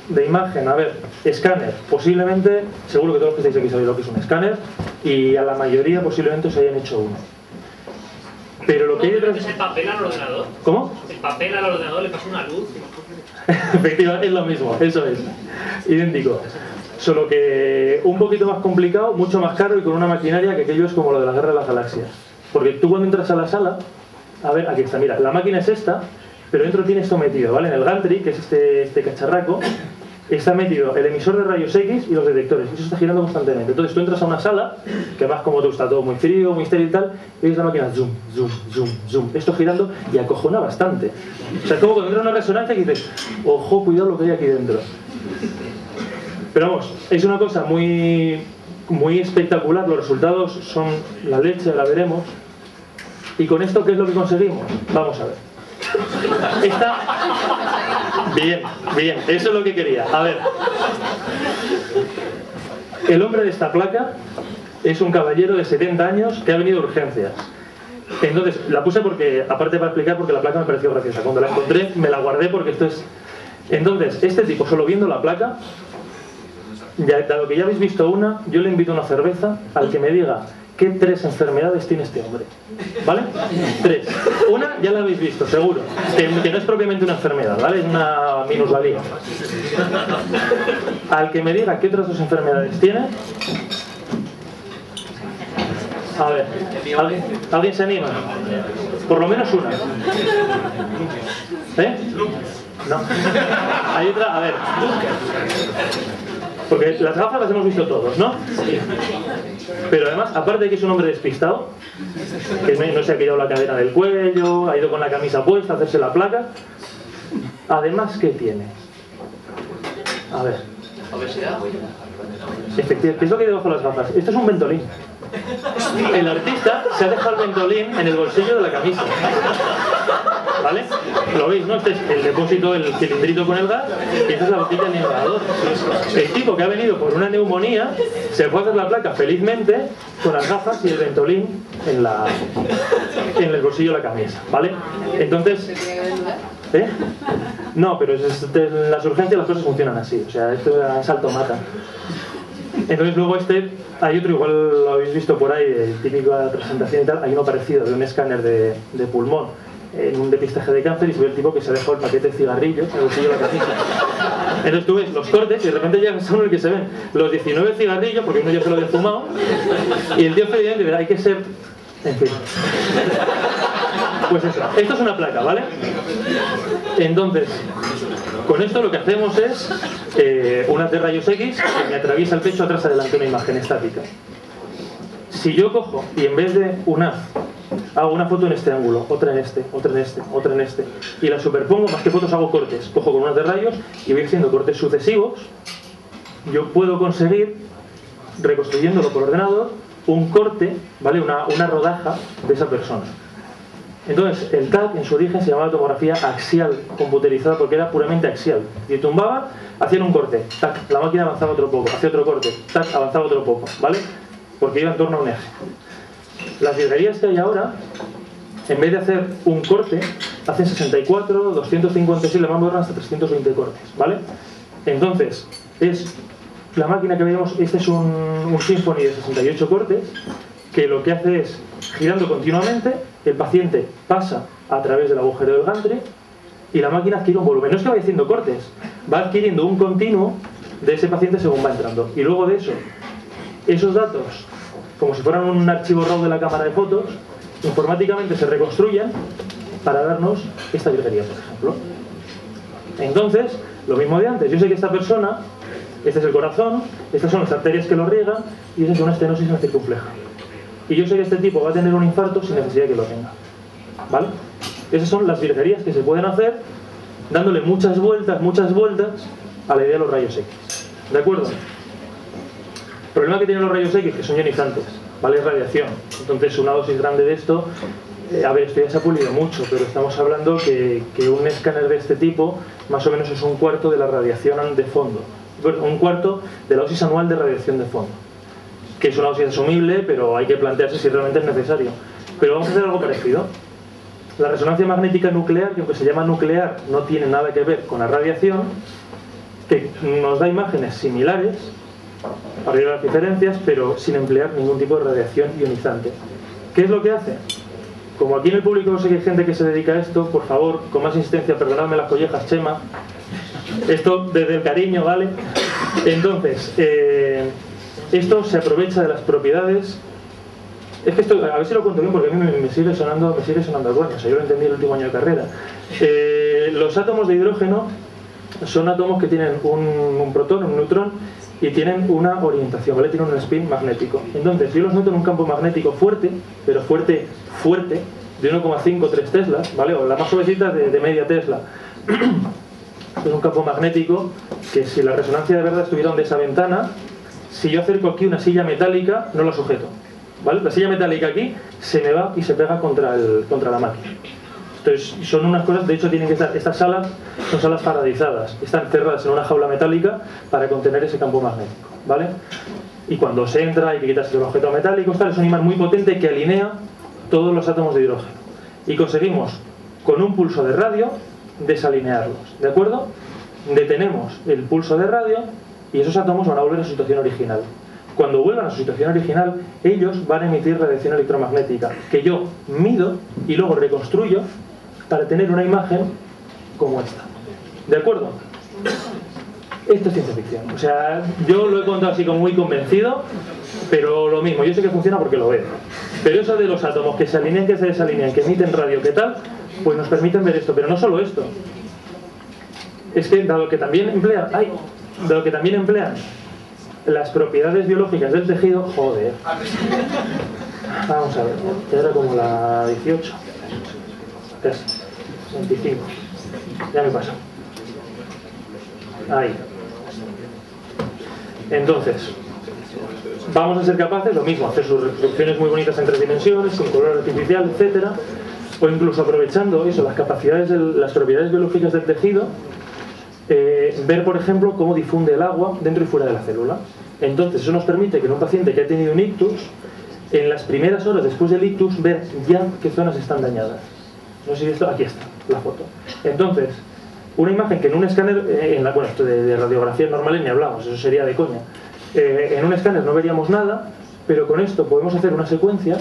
de imagen, a ver, escáner, posiblemente, seguro que todos los que estáis aquí sabéis lo que es un escáner y a la mayoría posiblemente os hayan hecho uno. Pero lo que hay detrás... ¿Es el papel al ordenador? ¿Cómo? El papel al ordenador le pasa una luz. Efectivamente, es lo mismo, eso es, idéntico. Solo que un poquito más complicado, mucho más caro y con una maquinaria que aquello es como lo de la Guerra de las Galaxias. Porque tú cuando entras a la sala, a ver, aquí está, mira, la máquina es esta, pero dentro tiene esto metido, ¿vale? En el gantry, que es este cacharraco, está metido el emisor de rayos X y los detectores, y eso está girando constantemente. Entonces tú entras a una sala, que además como tú está todo muy frío, muy estéril y tal, y ves la máquina zoom, zoom, zoom, zoom, esto girando y acojona bastante. O sea, es como cuando entras a una resonancia y dices, ojo, cuidado lo que hay aquí dentro. Pero vamos, es una cosa muy espectacular, los resultados son la leche, la veremos. Y con esto, ¿qué es lo que conseguimos? Vamos a ver. Bien, eso es lo que quería. A ver, el hombre de esta placa es un caballero de 70 años que ha venido a urgencias. Entonces, la puse porque, aparte para explicar, porque la placa me pareció graciosa. Cuando la encontré, me la guardé porque esto es... Entonces, este tipo, solo viendo la placa, ya, dado que ya habéis visto una, yo le invito a una cerveza al que me diga qué 3 enfermedades tiene este hombre. ¿Vale? 3. Una ya la habéis visto, seguro. Que no es propiamente una enfermedad, ¿vale? Es una minusvalía. Al que me diga qué otras 2 enfermedades tiene... A ver, ¿alguien se anima? Por lo menos una. ¿Eh? No. Hay otra, a ver. Porque las gafas las hemos visto todos, ¿no? Pero además, aparte de que es un hombre despistado, que no se ha quitado la cadena del cuello, ha ido con la camisa puesta a hacerse la placa. Además, ¿qué tiene? A ver. ¿Obesidad? Efectivamente, ¿qué es lo que hay debajo de las gafas? Esto es un Ventolin. El artista se ha dejado el Ventolin en el bolsillo de la camisa. ¿Vale? Lo veis, ¿no? Este es el depósito, el cilindrito con el gas, y esta es la botella del inhalador. El tipo que ha venido por una neumonía se fue a hacer la placa felizmente con las gafas y el Ventolin en el bolsillo de la camisa. ¿Vale? Entonces... ¿Eh? No, pero en las urgencias las cosas funcionan así. O sea, esto es salto mata. Entonces luego hay otro, igual lo habéis visto por ahí, típica presentación y tal, hay uno parecido de un escáner de pulmón en un depistaje de cáncer y se ve el tipo que se ha dejado el paquete de cigarrillos en el bolsillo de la camisa. Entonces tú ves los cortes y de repente llegas a uno en el que se ven los 19 cigarrillos, porque uno ya se lo había fumado, y el tío efectivamente hay que ser... En fin. Pues eso, esto es una placa, ¿vale? Entonces, con esto lo que hacemos es un haz de rayos X que me atraviesa el pecho atrás adelante una imagen estática. Si yo cojo y en vez de un haz hago una foto en este ángulo, otra en este, otra en este, otra en este, y la superpongo, más que fotos hago cortes, cojo con un haz de rayos y voy haciendo cortes sucesivos, yo puedo conseguir, reconstruyéndolo por ordenador, un corte, ¿vale? Una rodaja de esa persona. Entonces, el TAC en su origen se llamaba tomografía axial computerizada porque era puramente axial. Y tumbaba, hacían un corte, tac, la máquina avanzaba otro poco, hacía otro corte, tac, avanzaba otro poco, ¿vale? Porque iba en torno a un eje. Las virguerías que hay ahora, en vez de hacer un corte, hacen 64, 256, le vamos a dar hasta 320 cortes, ¿vale? Entonces, es la máquina que veíamos, este es un Symphony de 68 cortes, que lo que hace es, girando continuamente, el paciente pasa a través del agujero del gantry y la máquina adquiere un volumen. No es que vaya haciendo cortes, va adquiriendo un continuo de ese paciente según va entrando. Y luego de eso, esos datos, como si fueran un archivo RAW de la cámara de fotos, informáticamente se reconstruyen para darnos esta virguería, por ejemplo. Entonces, lo mismo de antes. Yo sé que esta persona, este es el corazón, estas son las arterias que lo riegan y esa es una estenosis en la circunfleja. Y yo sé que este tipo va a tener un infarto sin necesidad de que lo tenga. ¿Vale? Esas son las virguerías que se pueden hacer dándole muchas vueltas a la idea de los rayos X. ¿De acuerdo? El problema que tienen los rayos X, que son ionizantes, ¿vale? Es radiación. Entonces una dosis grande de esto, a ver, esto ya se ha pulido mucho, pero estamos hablando que un escáner de este tipo más o menos es un cuarto de la radiación de fondo. Bueno, un cuarto de la dosis anual de radiación de fondo. Que es una dosis asumible, pero hay que plantearse si realmente es necesario. Pero vamos a hacer algo parecido. La resonancia magnética nuclear, que aunque se llama nuclear, no tiene nada que ver con la radiación, que nos da imágenes similares, arriba las diferencias, pero sin emplear ningún tipo de radiación ionizante. ¿Qué es lo que hace? Como aquí en el público sé que hay gente que se dedica a esto, por favor, con más insistencia, perdonadme las collejas, Chema. Esto desde el cariño, ¿vale? Entonces, esto se aprovecha de las propiedades. Es que esto, a ver si lo cuento bien porque a mí me sigue sonando al bueno, o sea, yo lo entendí el último año de carrera. Los átomos de hidrógeno son átomos que tienen un protón, un neutrón y tienen una orientación, ¿vale? Tienen un spin magnético. Entonces, yo los meto en un campo magnético fuerte, pero fuerte, de 1,5-3 teslas, ¿vale? O la más suavecita de media tesla. Es un campo magnético que si la resonancia de verdad estuviera donde esa ventana, si yo acerco aquí una silla metálica, no la sujeto, ¿vale? La silla metálica aquí se me va y se pega contra la máquina. Entonces, son unas cosas, de hecho tienen que estar, estas salas son salas faradizadas, están cerradas en una jaula metálica para contener ese campo magnético, ¿vale? Y cuando se entra hay que quitarse el objeto metálico, es un imán muy potente que alinea todos los átomos de hidrógeno. Y conseguimos, con un pulso de radio, desalinearlos, ¿de acuerdo? Detenemos el pulso de radio y esos átomos van a volver a su situación original. Cuando vuelvan a su situación original, ellos van a emitir radiación electromagnética, que yo mido y luego reconstruyo para tener una imagen como esta. ¿De acuerdo? Esto es ciencia ficción. O sea, yo lo he contado así como muy convencido, pero lo mismo, yo sé que funciona porque lo veo. Pero eso de los átomos que se alinean, que se desalinean, que emiten radio, ¿qué tal? Pues nos permiten ver esto. Pero no solo esto. Es que dado que también emplean, las propiedades biológicas del tejido, joder. Vamos a ver, ya era como la 18. Casi. 25. Ya me pasa. Ahí. Entonces, vamos a ser capaces, lo mismo, hacer sus reproducciones muy bonitas en 3 dimensiones, con color artificial, etcétera, o incluso aprovechando eso, las capacidades, las propiedades biológicas del tejido, ver, por ejemplo, cómo difunde el agua dentro y fuera de la célula. Entonces, eso nos permite que en un paciente que ha tenido un ictus, en las primeras horas después del ictus, ver ya qué zonas están dañadas. No sé si esto, aquí está la foto. Entonces, una imagen que en un escáner, bueno, esto de radiografías normales ni hablamos, eso sería de coña. En un escáner no veríamos nada, pero con esto podemos hacer una secuencia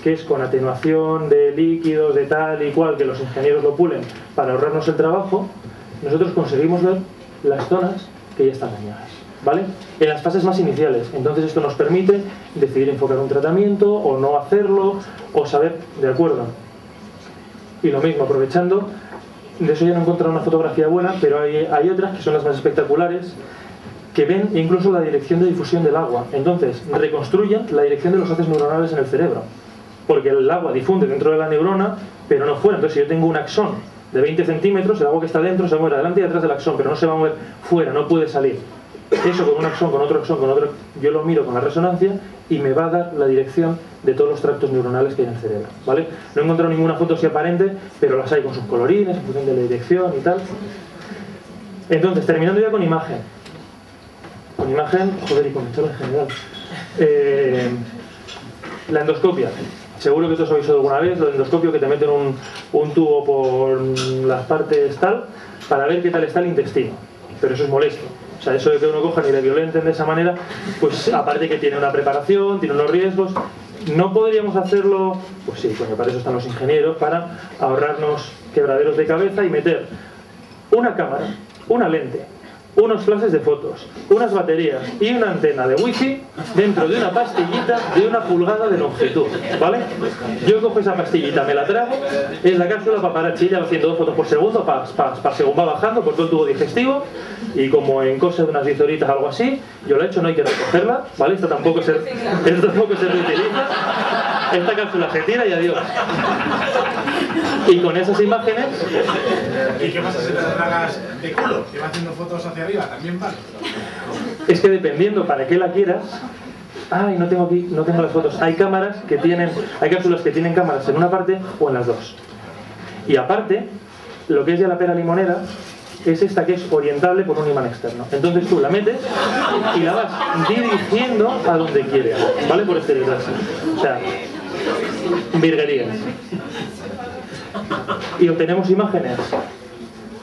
que es con atenuación de líquidos, de tal y cual, que los ingenieros lo pulen para ahorrarnos el trabajo. Nosotros conseguimos ver las zonas que ya están dañadas, ¿vale? En las fases más iniciales. Entonces esto nos permite decidir enfocar un tratamiento o no hacerlo, o saber, de acuerdo. Y lo mismo, aprovechando, de eso ya no he encontrado una fotografía buena, pero hay otras que son las más espectaculares, que ven incluso la dirección de difusión del agua. Entonces, reconstruyen la dirección de los haces neuronales en el cerebro. Porque el agua difunde dentro de la neurona, pero no fuera. Entonces, si yo tengo un axón de 20 centímetros, el agua que está dentro se mueve adelante y atrás del axón, pero no se va a mover fuera, no puede salir. Eso con un axón, con otro axón, con otro, yo lo miro con la resonancia y me va a dar la dirección de todos los tractos neuronales que hay en el cerebro, ¿vale? No he encontrado ninguna foto así aparente, pero las hay con sus colorines, en función de la dirección y tal. Entonces, terminando ya con imagen. Con imagen, joder, y con historia en general. La endoscopia. Seguro que todos habéis oído alguna vez, lo de endoscopio, que te meten un tubo por las partes tal, para ver qué tal está el intestino. Pero eso es molesto. O sea, eso de que uno cojan y le violenten de esa manera, pues aparte que tiene una preparación, tiene unos riesgos. ¿No podríamos hacerlo? Pues sí, coño, para eso están los ingenieros, para ahorrarnos quebraderos de cabeza y meter una cámara, una lente, unos flashes de fotos, unas baterías y una antena de wifi dentro de una pastillita de 1 pulgada de longitud, ¿vale? Yo cojo esa pastillita, me la trago, es la cápsula paparazzi, ya va haciendo 2 fotos por segundo, según va bajando por todo el tubo digestivo, y como en cosa de unas 10 horitas, algo así, yo la he hecho, no hay que recogerla, ¿vale? Esto tampoco se reutiliza, esta cápsula se tira y adiós. Y con esas imágenes... ¿Y qué pasa si te tragas de culo? Que va haciendo fotos hacia arriba, también vale. Es que dependiendo para qué la quieras... Ay, no tengo las fotos. Hay cápsulas que tienen cámaras en una parte o en las dos. Y aparte, lo que es ya la pera limonera es esta, que es orientable por un imán externo. Entonces tú la metes y la vas dirigiendo a donde quieres, ¿vale? Por esterilizarse. O sea, virguerías. Y obtenemos imágenes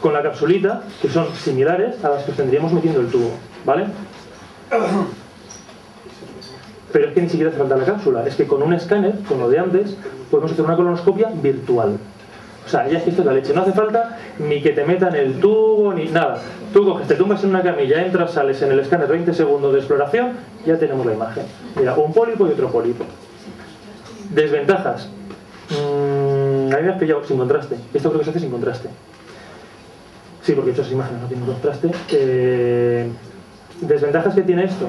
con la capsulita que son similares a las que tendríamos metiendo el tubo, ¿vale? Pero es que ni siquiera hace falta la cápsula, es que con un escáner, con lo de antes, podemos hacer una colonoscopia virtual. O sea, ya es que esto es la leche, no hace falta ni que te metan el tubo ni nada. Tú coges, te tumbas en una camilla, entras, sales en el escáner, 20 segundos de exploración, ya tenemos la imagen. Mira, un pólipo y otro pólipo. Desventajas. A mí me has pillado sin contraste. Esto creo que se hace sin contraste. Sí, porque estas imágenes no tienen contraste. Desventajas que tiene esto.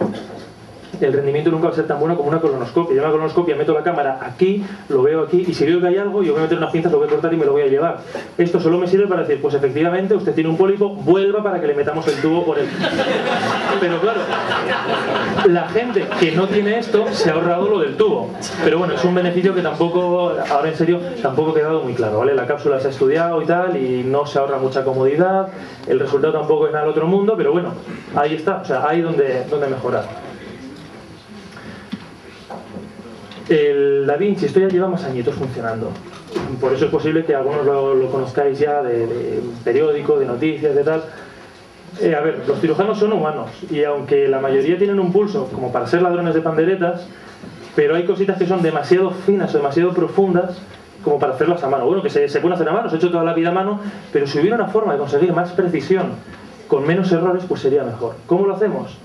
El rendimiento nunca va a ser tan bueno como una colonoscopia. Yo en una colonoscopia meto la cámara aquí, lo veo aquí, y si veo que hay algo, yo voy a meter unas pinzas, lo voy a cortar y me lo voy a llevar. Esto solo me sirve para decir, pues efectivamente usted tiene un pólipo, vuelva para que le metamos el tubo por él. Pero claro, la gente que no tiene esto se ha ahorrado lo del tubo. Pero bueno, es un beneficio que tampoco, ahora en serio, tampoco ha quedado muy claro, ¿vale? La cápsula se ha estudiado y tal, y no se ahorra mucha comodidad, el resultado tampoco es nada del otro mundo, pero bueno, ahí está, o sea, hay donde mejorar. El Da Vinci, esto ya lleva más añitos funcionando. Por eso es posible que algunos lo conozcáis ya de periódico, de noticias, de tal. A ver, los cirujanos son humanos y aunque la mayoría tienen un pulso como para ser ladrones de panderetas, pero hay cositas que son demasiado finas o demasiado profundas como para hacerlas a mano. Bueno, que se pueden hacer a mano, se ha hecho toda la vida a mano, pero si hubiera una forma de conseguir más precisión con menos errores, pues sería mejor. ¿Cómo lo hacemos?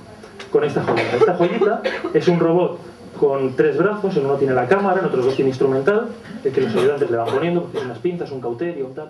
Con esta joyita. Esta joyita es un robot con 3 brazos, en uno tiene la cámara, en otros 2 tiene instrumental, el que los ayudantes le van poniendo, porque tiene unas pinzas, un cauterio, tal.